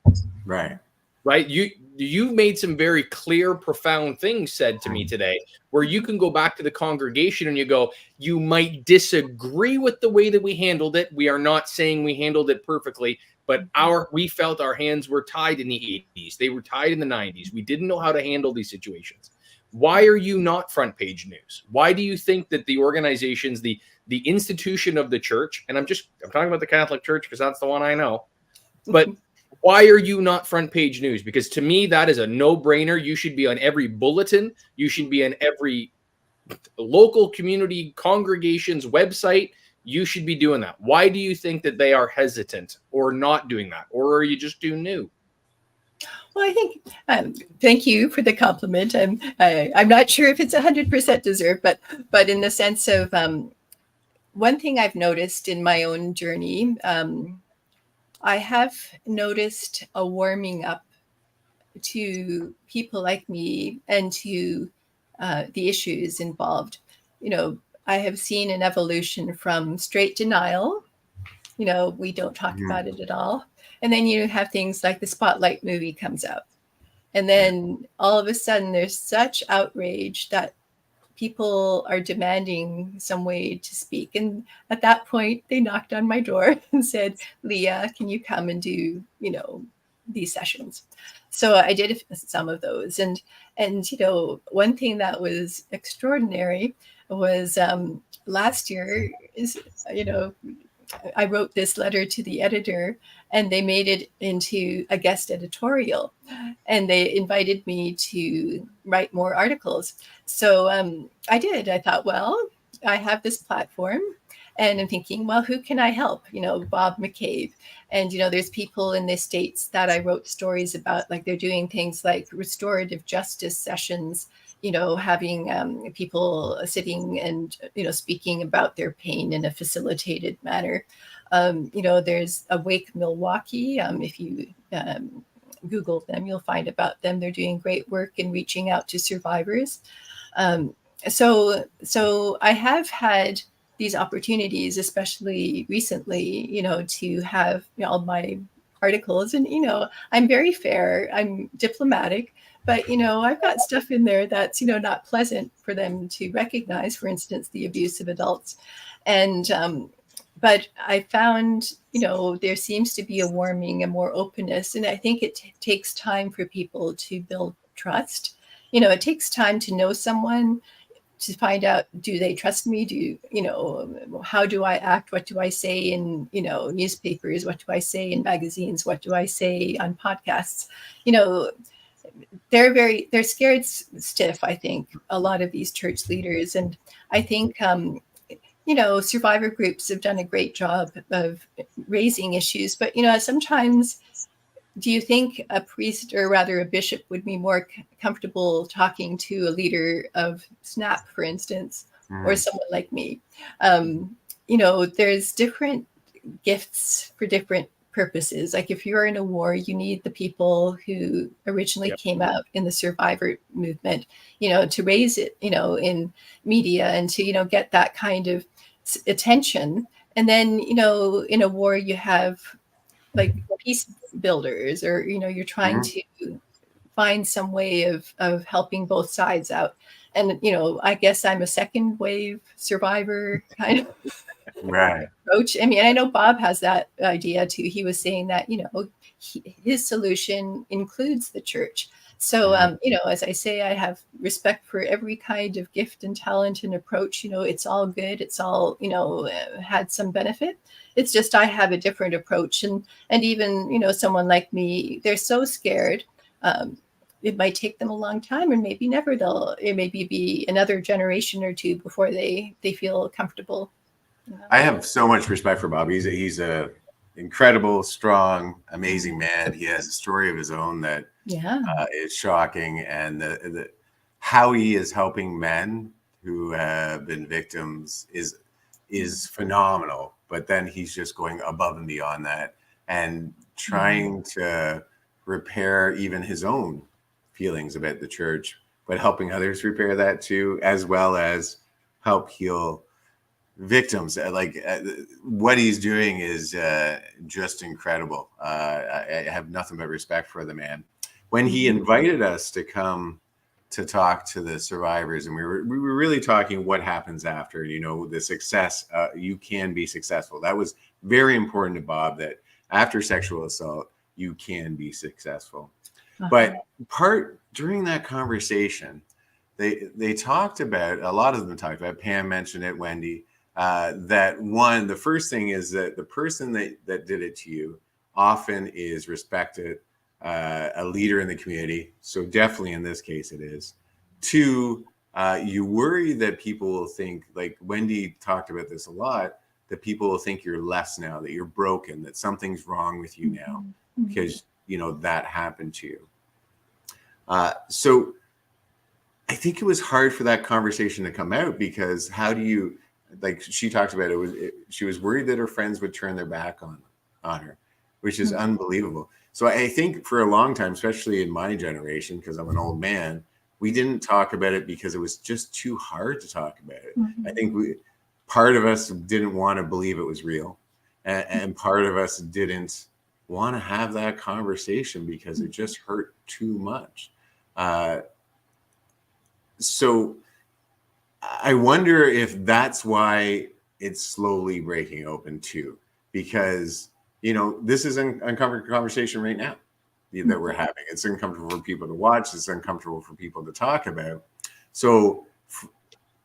Right. You've made some very clear, profound things said to me today, where you can go back to the congregation and you go, you might disagree with the way that we handled it. We are not saying we handled it perfectly, but we felt our hands were tied in the 80s. They were tied in the 90s. We didn't know how to handle these situations. Why are you not front page news? Why do you think that the organizations, the institution of the church, and I'm talking about the Catholic Church because that's the one I know, but why are you not front page news? Because to me, that is a no-brainer. You should be on every bulletin. You should be on every local community congregation's website. You should be doing that. Why do you think that they are hesitant or not doing that? Or are you just too new? Well, I think, thank you for the compliment. I'm not sure if it's 100% deserved, but in the sense of one thing I've noticed in my own journey, I have noticed a warming up to people like me and to the issues involved. I have seen an evolution from straight denial. We don't talk about it at all. And then you have things like the Spotlight movie comes out. And then all of a sudden there's such outrage that people are demanding some way to speak. And at that point, they knocked on my door and said, Leah, can you come and do, these sessions? So I did some of those. And one thing that was extraordinary was last year is, I wrote this letter to the editor and they made it into a guest editorial and they invited me to write more articles. So I did. I thought, well, I have this platform and I'm thinking, well, who can I help? Bob McCabe. And, there's people in the States that I wrote stories about, like they're doing things like restorative justice sessions, having people sitting and, speaking about their pain in a facilitated manner. There's Awake Milwaukee. If you Google them, you'll find about them. They're doing great work in reaching out to survivors. So I have had these opportunities, especially recently, to have all my articles. And, I'm very fair. I'm diplomatic. But, I've got stuff in there that's, not pleasant for them to recognize, for instance, the abuse of adults. And but I found, there seems to be a warming and more openness. And I think it takes time for people to build trust. It takes time to know someone, to find out, do they trust me? How do I act? What do I say in, newspapers? What do I say in magazines? What do I say on podcasts? They're scared stiff, I think, a lot of these church leaders. And I think, survivor groups have done a great job of raising issues. But, sometimes, do you think a priest or rather a bishop would be more comfortable talking to a leader of SNAP, for instance, or someone like me? There's different gifts for different purposes. Like if you're in a war, you need the people who originally came out in the survivor movement, to raise it, in media and to, get that kind of attention. And then, in a war, you have like peace builders, or, you're trying to find some way of helping both sides out. And, I guess I'm a second wave survivor kind of approach. I mean, I know Bob has that idea too. He was saying that, his solution includes the church. So, as I say, I have respect for every kind of gift and talent and approach. It's all good. It's all, had some benefit. It's just I have a different approach. And even, someone like me, they're so scared it might take them a long time, and maybe never. It maybe be another generation or two before they feel comfortable. I have so much respect for Bob. He's a incredible, strong, amazing man. He has a story of his own that is shocking, and how he is helping men who have been victims is phenomenal. But then he's just going above and beyond that and trying to repair even his own feelings about the church, but helping others repair that too, as well as help heal victims. What he's doing is just incredible. I have nothing but respect for the man. When he invited us to come to talk to the survivors, and we were really talking what happens after, the success, you can be successful. That was very important to Bob, that after sexual assault, you can be successful. But during that conversation, they talked about, a lot of them talked about, Pam mentioned it, Wendy, that the first thing is that the person that did it to you often is respected, a leader in the community. So definitely in this case it is. Two, you worry that people will think, like Wendy talked about this a lot, that people will think you're less now, that you're broken, that something's wrong with you now because that happened to you. So I think it was hard for that conversation to come out, because how do you, like she talked about she was worried that her friends would turn their back on her, which is unbelievable. So I think for a long time, especially in my generation, because I'm an old man, we didn't talk about it because it was just too hard to talk about it. I think part of us didn't want to believe it was real, and part of us didn't want to have that conversation because it just hurt too much. So I wonder if that's why it's slowly breaking open too, because this is an uncomfortable conversation right now that we're having. It's uncomfortable for people to watch. It's uncomfortable for people to talk about. So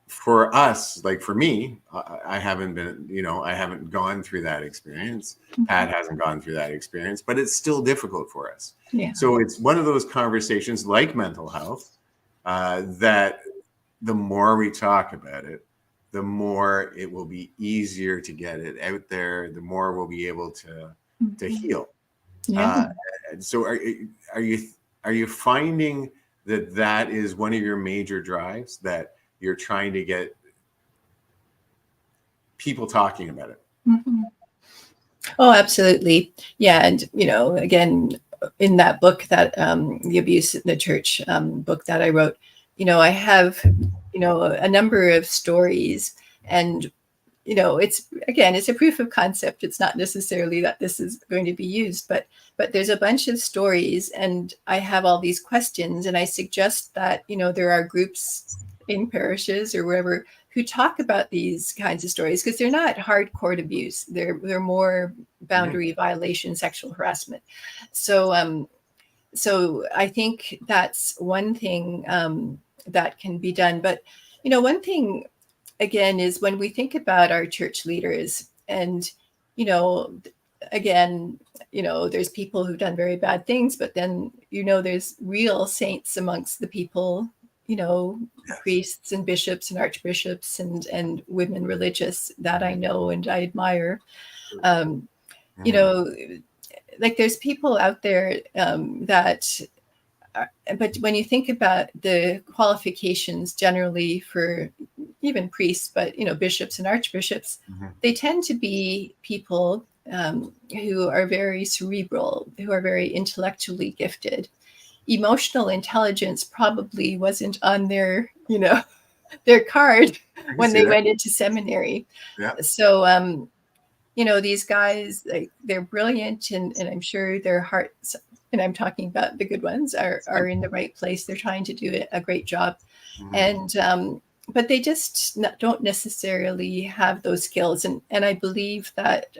for us, like for me, I haven't been, I haven't gone through that experience. Pat hasn't gone through that experience, but it's still difficult for us. Yeah. So it's one of those conversations like mental health, that the more we talk about it, the more it will be easier to get it out there, the more we'll be able to heal. Yeah. So are you finding that is one of your major drives, that you're trying to get people talking about it? Oh, absolutely. Yeah. And, again, in that book, that the Abuse in the Church book that I wrote, I have, a number of stories, and, it's a proof of concept. It's not necessarily that this is going to be used, but there's a bunch of stories, and I have all these questions, and I suggest that, there are groups in parishes or wherever who talk about these kinds of stories, because they're not hardcore abuse. They're more boundary violation, sexual harassment. So I think that's one thing that can be done. But, one thing, again, is when we think about our church leaders, and, again, there's people who've done very bad things, but then, there's real saints amongst the people, priests and bishops and archbishops and women religious that I know and I admire. Like there's people out there but when you think about the qualifications generally for even priests, but, bishops and archbishops, they tend to be people who are very cerebral, who are very intellectually gifted. Emotional intelligence probably wasn't on their, their card when they went into seminary. Yeah. So, these guys, they're brilliant, and I'm sure their hearts, and I'm talking about the good ones, are in the right place. They're trying to do a great job. And, but they just don't necessarily have those skills. And I believe that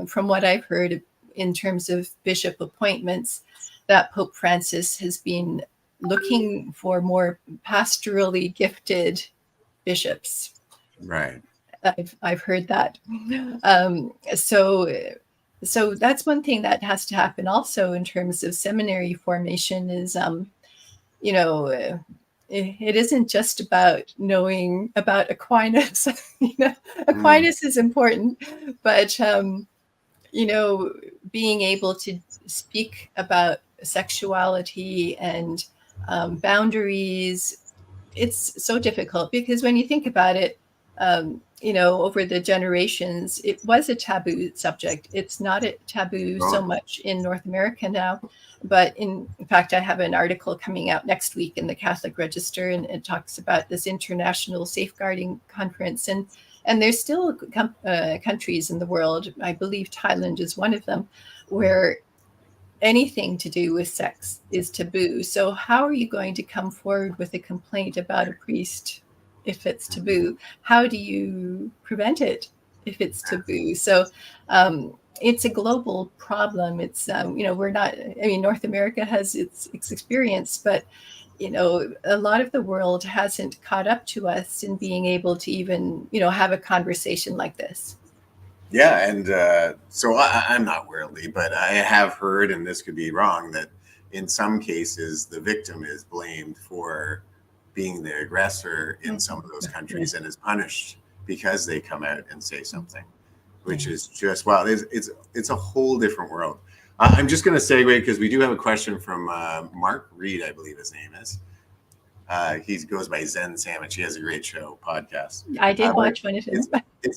from what I've heard in terms of bishop appointments, that Pope Francis has been looking for more pastorally gifted bishops. Right. I've heard that. So that's one thing that has to happen also in terms of seminary formation is, it isn't just about knowing about Aquinas. Aquinas is important, but being able to speak about sexuality and boundaries, it's so difficult because when you think about it, over the generations, it was a taboo subject. It's not a taboo so much in North America now, but in fact, I have an article coming out next week in the Catholic Register, and it talks about this international safeguarding conference. And there's still countries in the world, I believe Thailand is one of them, where anything to do with sex is taboo. So how are you going to come forward with a complaint about a priest if it's taboo? How do you prevent it if it's taboo? So it's a global problem. It's, we're not, North America has its experience, but, a lot of the world hasn't caught up to us in being able to even, have a conversation like this. Yeah, and so I'm not worldly, but I have heard, and this could be wrong, that in some cases the victim is blamed for being the aggressor in some of those countries and is punished because they come out and say something, which is just, wow, it's a whole different world. I'm just going to segue because we do have a question from Mark Reed, I believe his name is. He goes by Zen Sandwich. He has a great show, podcast. I did watch one of his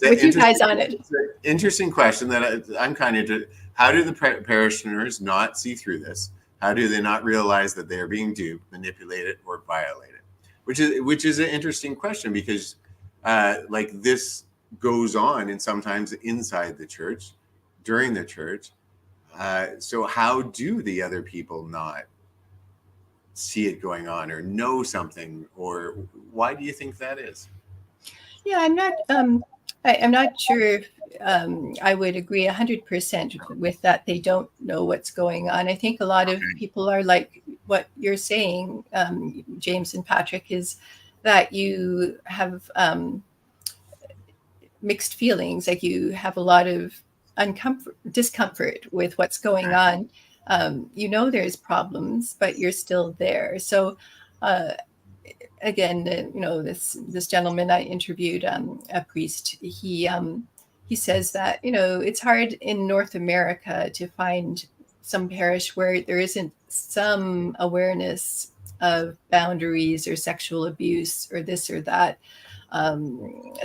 with you guys on it. It's an interesting question that I'm kind of interested. How do the parishioners not see through this? How do they not realize that they are being duped, manipulated, or violated? Which is an interesting question because this goes on and sometimes inside the church, during the church. So how do the other people not see it going on or know something, or why do you think that is? Yeah, I'm not sure if I would agree 100% with that. They don't know what's going on. I think a lot of people are like what you're saying, James and Patrick, is that you have mixed feelings, like you have a lot of discomfort with what's going on. There's problems, but you're still there. So again, this gentleman I interviewed, a priest, he says that, it's hard in North America to find some parish where there isn't some awareness of boundaries or sexual abuse or this or that.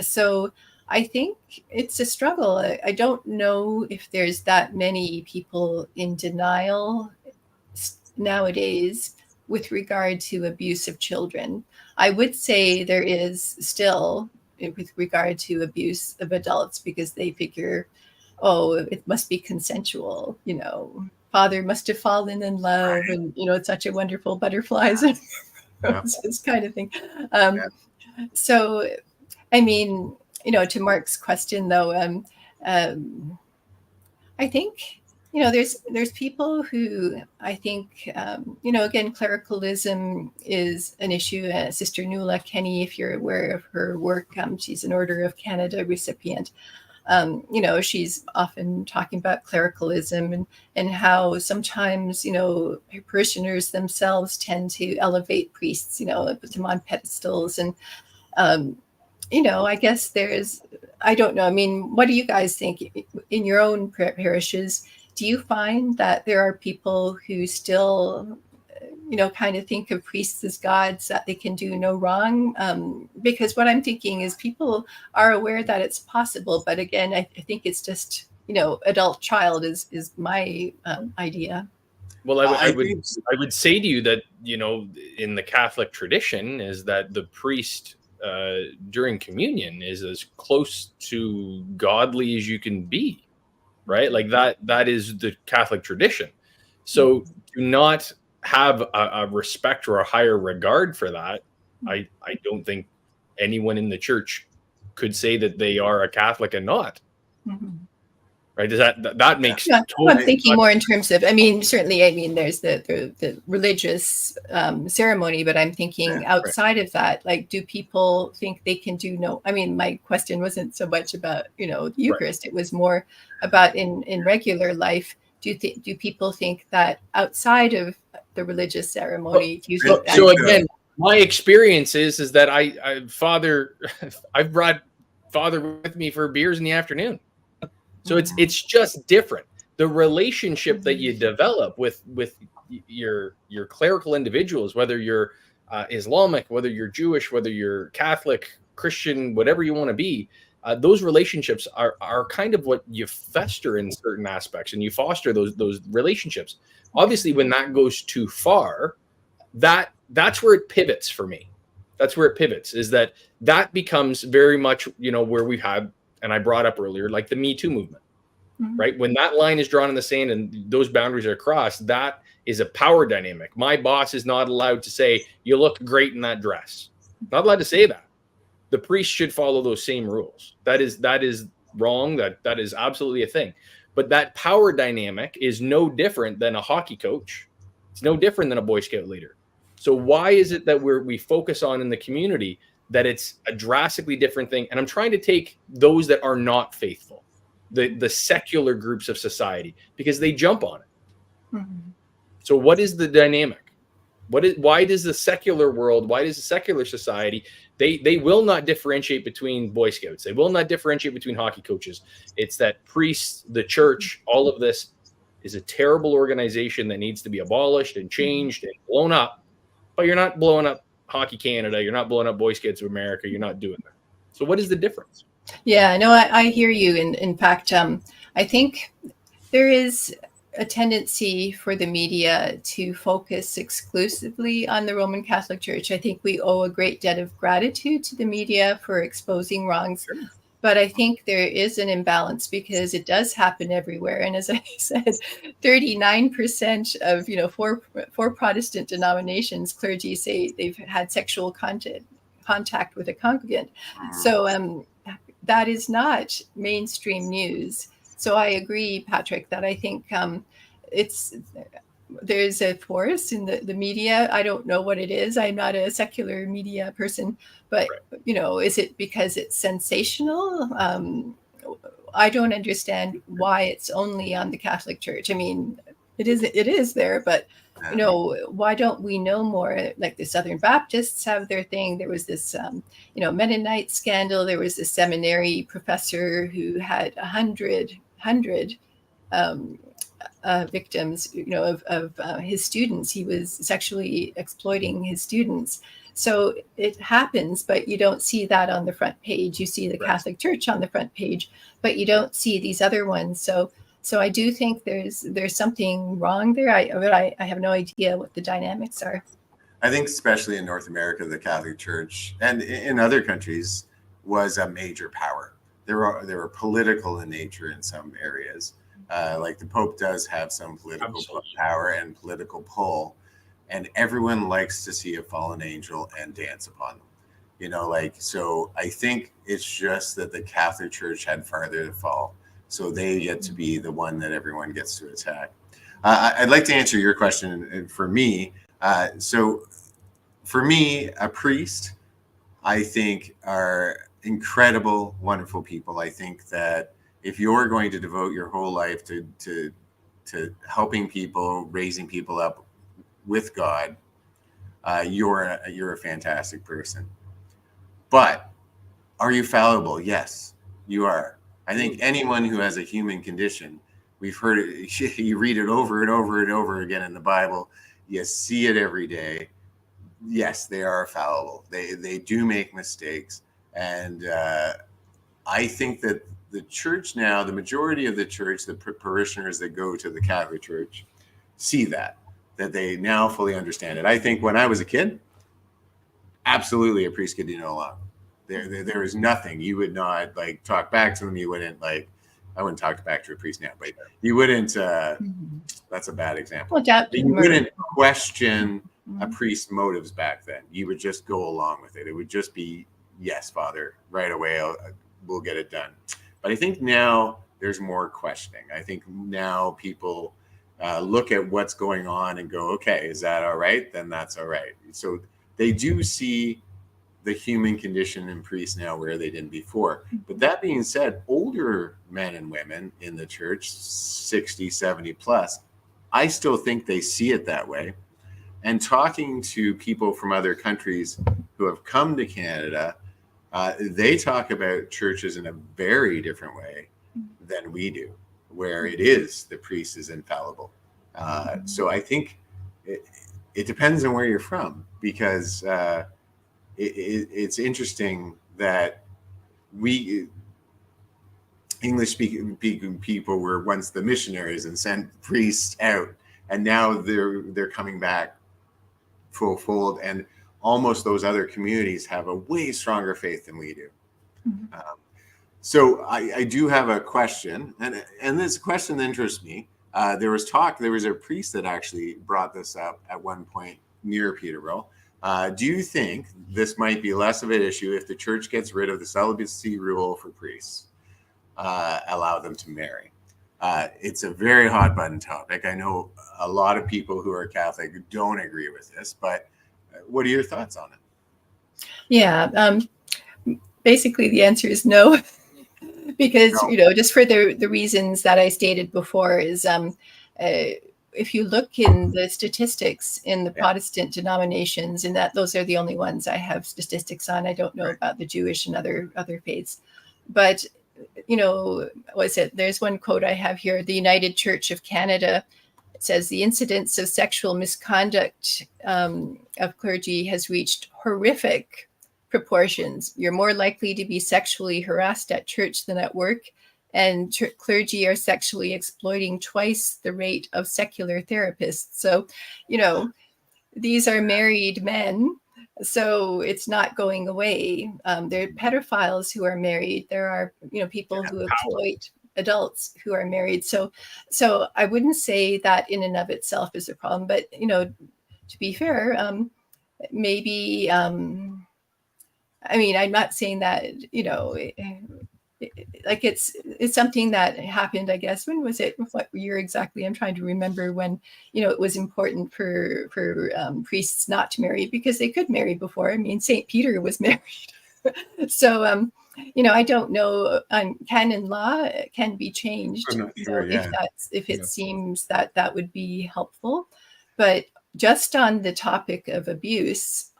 So I think it's a struggle. I don't know if there's that many people in denial nowadays with regard to abuse of children. I would say there is still with regard to abuse of adults because they figure, oh, it must be consensual, father must have fallen in love and, it's such a wonderful butterflies and roses kind of thing. So, to Mark's question though, I think, there's people who I think, again, clericalism is an issue. Sister Nuala Kenny, if you're aware of her work, she's an Order of Canada recipient. She's often talking about clericalism and how sometimes, parishioners themselves tend to elevate priests, put them on pedestals. And, I guess I don't know. What do you guys think in your own parishes? Do you find that there are people who still, kind of think of priests as gods, that they can do no wrong? Because what I'm thinking is people are aware that it's possible. But again, I think it's just, adult child is my idea. Well, I would say to you that, in the Catholic tradition is that the priest during communion is as close to godly as you can be, right? Like that is the Catholic tradition. So to not have a respect or a higher regard for that, I don't think anyone in the church could say that they are a Catholic and not. Right? Does that makes total I'm thinking more in terms of, certainly, there's the religious ceremony, but I'm thinking outside of that, like, do people think they can do no? My question wasn't so much about, the Eucharist. It was more about in regular life. Do people think that outside of the religious ceremony. It's usually So- So again, my experience is that I've brought father with me for beers in the afternoon. So it's just different. The relationship that you develop with your clerical individuals, whether you're Islamic, whether you're Jewish, whether you're Catholic, Christian, whatever you want to be, those relationships are kind of what you fester in certain aspects, and you foster those relationships. Obviously, when that goes too far, that's where it pivots for me. That's where it pivots, is that becomes very much, where we've had, and I brought up earlier, like the Me Too movement, right? When that line is drawn in the sand and those boundaries are crossed, that is a power dynamic. My boss is not allowed to say, you look great in that dress. Not allowed to say that. The priest should follow those same rules. That is wrong. That is absolutely a thing. But that power dynamic is no different than a hockey coach. It's no different than a Boy Scout leader. So why is it that we focus on in the community that it's a drastically different thing? And I'm trying to take those that are not faithful, the secular groups of society, because they jump on it. So what is the dynamic? Why does the secular world, why does the secular society, they will not differentiate between Boy Scouts. They will not differentiate between hockey coaches. It's that priests, the church, all of this is a terrible organization that needs to be abolished and changed and blown up. But you're not blowing up Hockey Canada. You're not blowing up Boy Scouts of America. You're not doing that. So what is the difference? Yeah, no, I hear you. In fact, I think there is a tendency for the media to focus exclusively on the Roman Catholic Church. I think we owe a great debt of gratitude to the media for exposing wrongs. Sure. But I think there is an imbalance because it does happen everywhere. And as I said, 39% of, four Protestant denominations, clergy say they've had sexual contact with a congregant. So that is not mainstream news. So I agree, Patrick, that I think there's a force in the media. I don't know what it is. I'm not a secular media person, but is it because it's sensational? I don't understand why it's only on the Catholic Church. I mean, it is there, but why don't we know more? Like the Southern Baptists have their thing. There was this, Mennonite scandal. There was a seminary professor who had 100 victims, of his students. He was sexually exploiting his students. So it happens, but you don't see that on the front page. You see the Catholic Church on the front page, but you don't see these other ones. So I do think there's something wrong there. I have no idea what the dynamics are. I think especially in North America, the Catholic Church and in other countries was a major power. They were political in nature in some areas. Like the Pope does have some political power and political pull, and everyone likes to see a fallen angel and dance upon them. So I think it's just that the Catholic Church had farther to fall. So they get to be the one that everyone gets to attack. I'd like to answer your question for me. So for me, a priest, I think, are incredible, wonderful people. I think that if you're going to devote your whole life to helping people, raising people up with God, you're a fantastic person. But are you fallible? Yes, you are. I think anyone who has a human condition, we've heard it, you read it over and over and over again in the Bible, you see it every day. Yes, they are fallible. They do make mistakes. And I think that the church now, the majority of the church, the parishioners that go to the Catholic Church, see that they now fully understand it. I think when I was a kid, absolutely a priest could do no wrong. There is nothing. You would not talk back to them. You wouldn't I wouldn't talk back to a priest now, but you wouldn't, that's a bad example. Well, you wouldn't question a priest's motives back then. You would just go along with it. It would just be, yes, Father, right away, we'll get it done. But I think now there's more questioning. I think now people look at what's going on and go, okay, is that all right? Then that's all right. So they do see the human condition in priests now where they didn't before. But that being said, older men and women in the church, 60, 70 plus, I still think they see it that way. And talking to people from other countries who have come to Canada, they talk about churches in a very different way than we do, where it is the priest is infallible. So I think it depends on where you're from, because it's interesting that we English speaking people were once the missionaries and sent priests out, and now they're coming back full fold, and almost those other communities have a way stronger faith than we do. Mm-hmm. So I do have a question, and this question interests me. There was a priest that actually brought this up at one point near Peterborough. Do you think this might be less of an issue if the church gets rid of the celibacy rule for priests, allow them to marry? It's a very hot button topic. I know a lot of people who are Catholic don't agree with this, but what are your thoughts on it? Yeah, basically the answer is no. Because, just for the reasons that I stated before, is if you look in the statistics in the Protestant denominations, and that those are the only ones I have statistics on. I don't know about the Jewish and other faiths. But, there's one quote I have here. The United Church of Canada, it says, the incidence of sexual misconduct of clergy has reached horrific proportions. You're more likely to be sexually harassed at church than at work, and clergy are sexually exploiting twice the rate of secular therapists. So, these are married men, so it's not going away. There are pedophiles who are married. There are, people who exploit adults who are married. So I wouldn't say that in and of itself is a problem. But, to be fair, maybe, I'm not saying that, like it's something that happened, I guess. When was it? What year exactly? I'm trying to remember when, it was important for priests not to marry, because they could marry before. St. Peter was married. So, I don't know. Canon law can be changed. I'm not sure, if it seems that would be helpful. But just on the topic of abuse,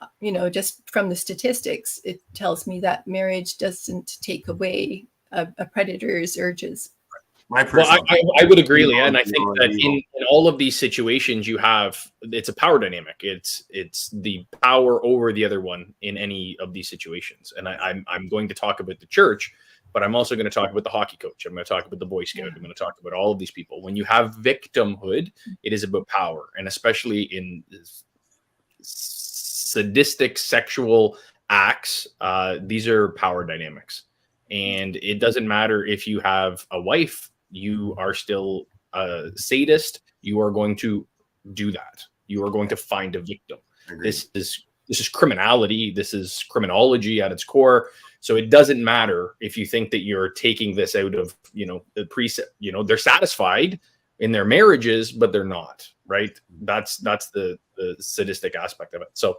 just from the statistics, it tells me that marriage doesn't take away a predator's urges. I would agree, Leah, and I think that in all of these situations, it's a power dynamic. It's the power over the other one in any of these situations. And I'm going to talk about the church, but I'm also going to talk about the hockey coach. I'm going to talk about the Boy Scout. I'm going to talk about all of these people. When you have victimhood, it is about power, and especially in sadistic sexual acts, these are power dynamics. And it doesn't matter if you have a wife, you are still a sadist. You are going to do that. You are going to find a victim. This is criminality. This is criminology at its core. So it doesn't matter if you think that you're taking this out of, the precept, they're satisfied in their marriages, but they're not, right? That's the sadistic aspect of it. So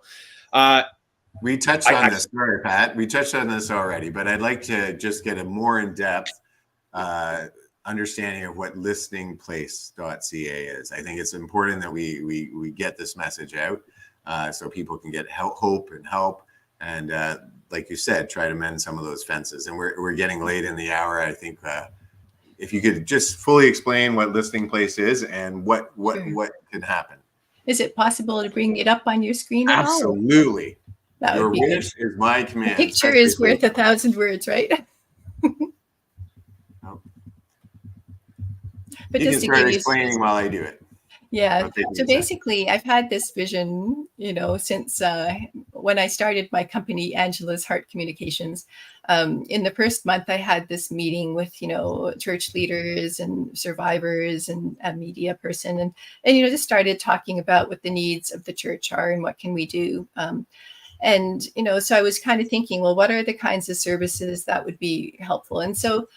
we touched on this. Sorry, Pat. We touched on this already, but I'd like to just get a more in-depth understanding of what listeningplace.ca is. I think it's important that we get this message out so people can get hope and help. And like you said, try to mend some of those fences. And we're getting late in the hour. I think if you could just fully explain what Listening Place is and what can happen. Is it possible to bring it up on your screen at all? Absolutely. Your wish good. is my command. A picture is worth 1,000 words, right? But you just can start explaining while I do it. Yeah. So basically, I've had this vision, since when I started my company, Angela's Heart Communications. In the first month, I had this meeting with, church leaders and survivors and a media person, and just started talking about what the needs of the church are and what can we do. And, so I was kind of thinking, well, what are the kinds of services that would be helpful? And so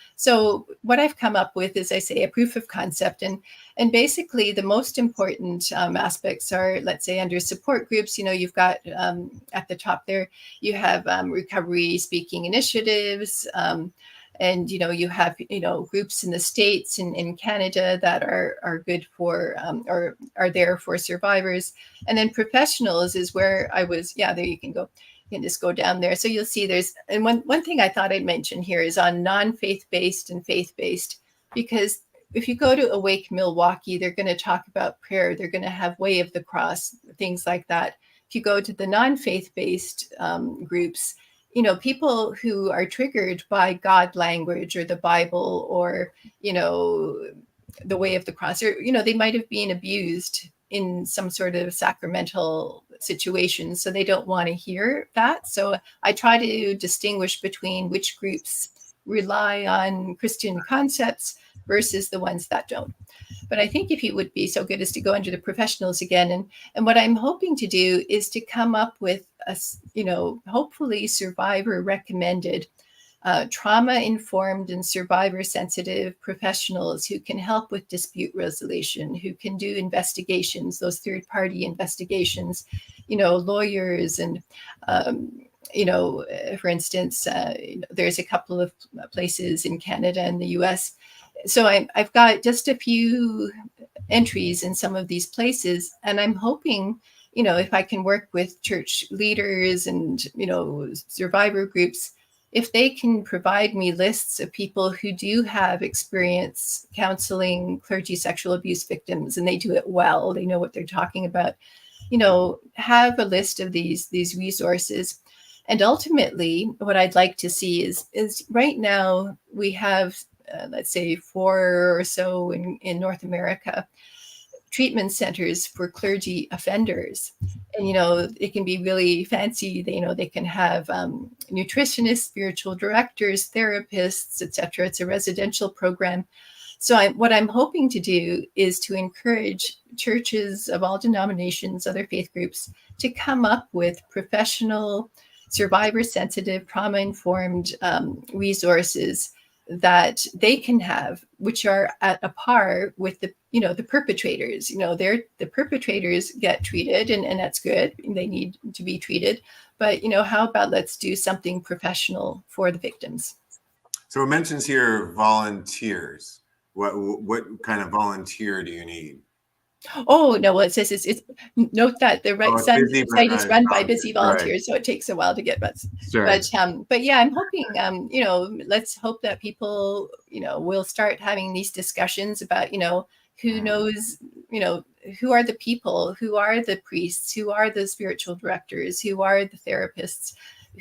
what I've come up with is, I say, a proof of concept. And basically the most important aspects are, let's say, under support groups, you've got at the top there, you have recovery speaking initiatives. And, you have, groups in the States and in Canada that are good for, or are there for survivors. And then professionals is where I was. Yeah, there you can go. You can just go down there. So you'll see and one thing I thought I'd mention here is on non-faith-based and faith-based, because if you go to Awake Milwaukee, they're going to talk about prayer. They're going to have Way of the Cross, things like that. If you go to the non-faith-based groups, people who are triggered by God language or the Bible or, the Way of the Cross, or, they might have been abused in some sort of sacramental situation. So they don't want to hear that. So I try to distinguish between which groups rely on Christian concepts versus the ones that don't. But I think if you would be so good as to go into the professionals again, and what I'm hoping to do is to come up with a, hopefully survivor recommended, trauma-informed and survivor-sensitive professionals who can help with dispute resolution, who can do investigations, those third-party investigations, lawyers and, for instance, there's a couple of places in Canada and the US. So I've got just a few entries in some of these places, and I'm hoping, if I can work with church leaders and, survivor groups, if they can provide me lists of people who do have experience counseling clergy sexual abuse victims, and they do it well, they know what they're talking about, have a list of these resources. And ultimately, what I'd like to see is right now we have, let's say 4 or so in North America, treatment centers for clergy offenders. And, it can be really fancy. They can have nutritionists, spiritual directors, therapists, etc. It's a residential program. So what I'm hoping to do is to encourage churches of all denominations, other faith groups, to come up with professional, survivor-sensitive, trauma-informed resources that they can have, which are at a par with the perpetrators. The perpetrators get treated, and that's good. They need to be treated. But, how about let's do something professional for the victims? So it mentions here volunteers. What kind of volunteer do you need? Oh, no, well, it says it's note that the site is run by busy volunteers, right. So it takes a while to get, but yeah, I'm hoping, let's hope that people, will start having these discussions about, who knows, who are the people, who are the priests, who are the spiritual directors, who are the therapists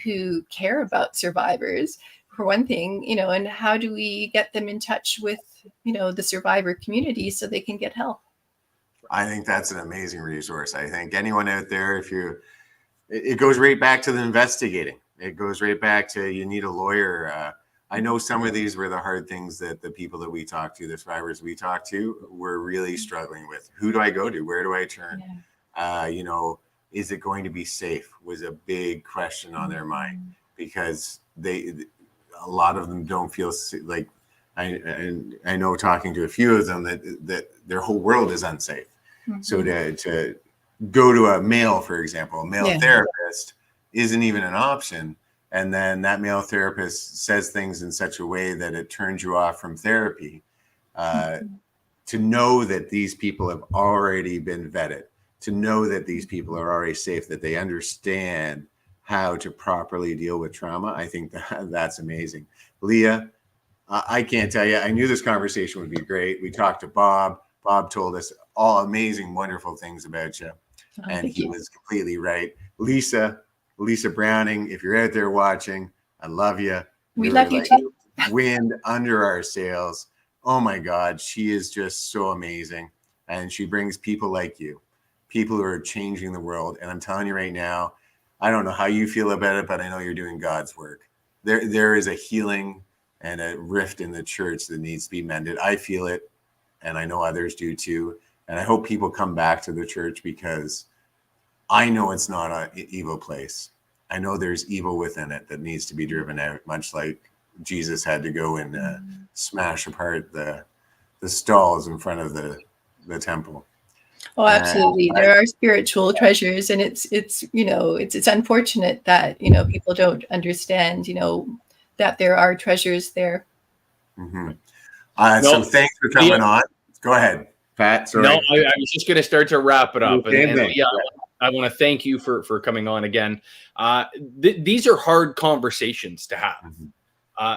who care about survivors, for one thing, and how do we get them in touch with, the survivor community so they can get help? I think that's an amazing resource. I think anyone out there, it goes right back to the investigating. It goes right back to, you need a lawyer. I know some of these were the hard things that the people that we talked to, the survivors we talked to, were really struggling with. Who do I go to? Where do I turn? Yeah. Is it going to be safe? Was a big question on their mind, because a lot of them don't feel like, I know, talking to a few of them, that their whole world is unsafe. Mm-hmm. So to go to a male, for example, a male therapist isn't even an option. And then that male therapist says things in such a way that it turns you off from therapy. To know that these people have already been vetted, to know that these people are already safe, that they understand how to properly deal with trauma, I think that's amazing. Leah, I can't tell you, I knew this conversation would be great. We talked to Bob. Bob told us all amazing, wonderful things about you. And he was completely right. Lisa Browning, if you're out there watching, I love you. We love you too. Wind under our sails. Oh my God, she is just so amazing. And she brings people like you, people who are changing the world. And I'm telling you right now, I don't know how you feel about it, but I know you're doing God's work. There is a healing and a rift in the church that needs to be mended. I feel it, and I know others do too. And I hope people come back to the church, because I know it's not an evil place. I know there's evil within it that needs to be driven out, much like Jesus had to go and smash apart the stalls in front of the temple. Oh, absolutely. There are spiritual treasures, and it's unfortunate that, people don't understand, that there are treasures there. Mm-hmm. No, So thanks for coming on. Go ahead, Pat. Sorry. No, I was just going to start to wrap it up. Same And thing. yeah, I want to thank you for coming on again. These are hard conversations to have.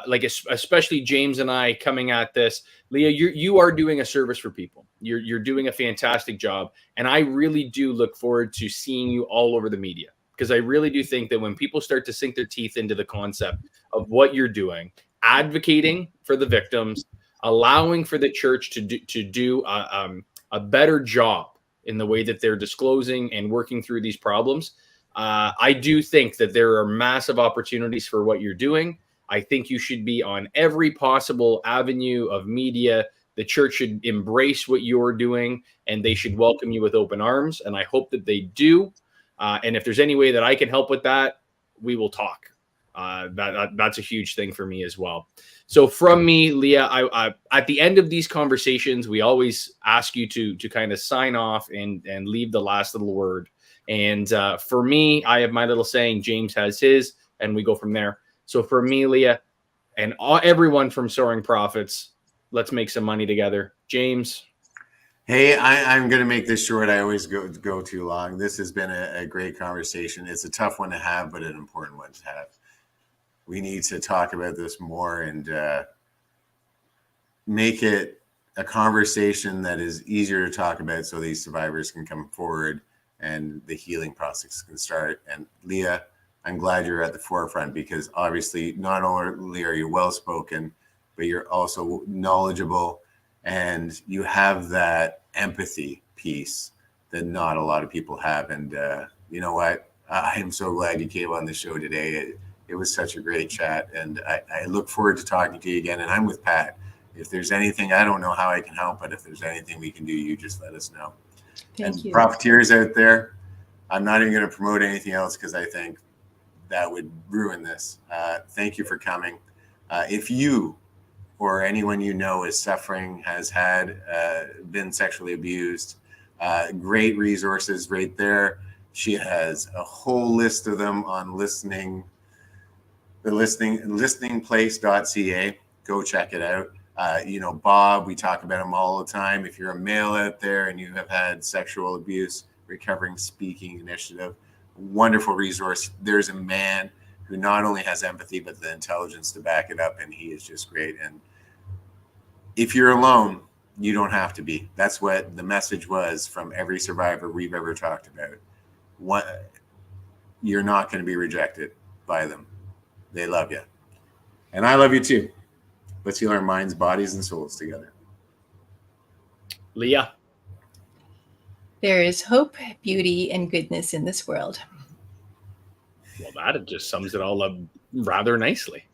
Like especially James and I coming at this. Leah, you are doing a service for people. You're doing a fantastic job, and I really do look forward to seeing you all over the media, because I really do think that when people start to sink their teeth into the concept of what you're doing, advocating for the victims, allowing for the church to do a better job in the way that they're disclosing and working through these problems, I do think that there are massive opportunities for what you're doing. I think you should be on every possible avenue of media. The church should embrace what you're doing, and they should welcome you with open arms. And I hope that they do. And if there's any way that I can help with that, we will talk. That's a huge thing for me as well. So from me, Leah, I at the end of these conversations, we always ask you to kind of sign off and leave the last little word. And for me, I have my little saying, James has his, and we go from there. So for me, Leah, and everyone from Soaring Profits, let's make some money together. James. Hey, I'm going to make this short. I always go too long. This has been a great conversation. It's a tough one to have, but an important one to have. We need to talk about this more and make it a conversation that is easier to talk about, so these survivors can come forward and the healing process can start. And Leah, I'm glad you're at the forefront, because obviously not only are you well-spoken, but you're also knowledgeable, and you have that empathy piece that not a lot of people have. And you know what? I am so glad you came on the show today. It was such a great chat, and I look forward to talking to you again. And I'm with Pat. If there's anything, I don't know how I can help, but if there's anything we can do, you just let us know. Thank you. Profiteers out there, I'm not even going to promote anything else, because I think that would ruin this. Thank you for coming. If you or anyone you know is suffering, has been sexually abused, great resources right there. She has a whole list of them on listeningplace.ca. Go check it out. Bob, we talk about him all the time. If you're a male out there and you have had sexual abuse, Recovering Speaking Initiative, wonderful resource. There's a man who not only has empathy, but the intelligence to back it up, and he is just great. And if you're alone, you don't have to be. That's what the message was from every survivor we've ever talked about. You're not going to be rejected by them. They love you. And I love you too. Let's heal our minds, bodies, and souls together. Leah. There is hope, beauty, and goodness in this world. Well, that just sums it all up rather nicely.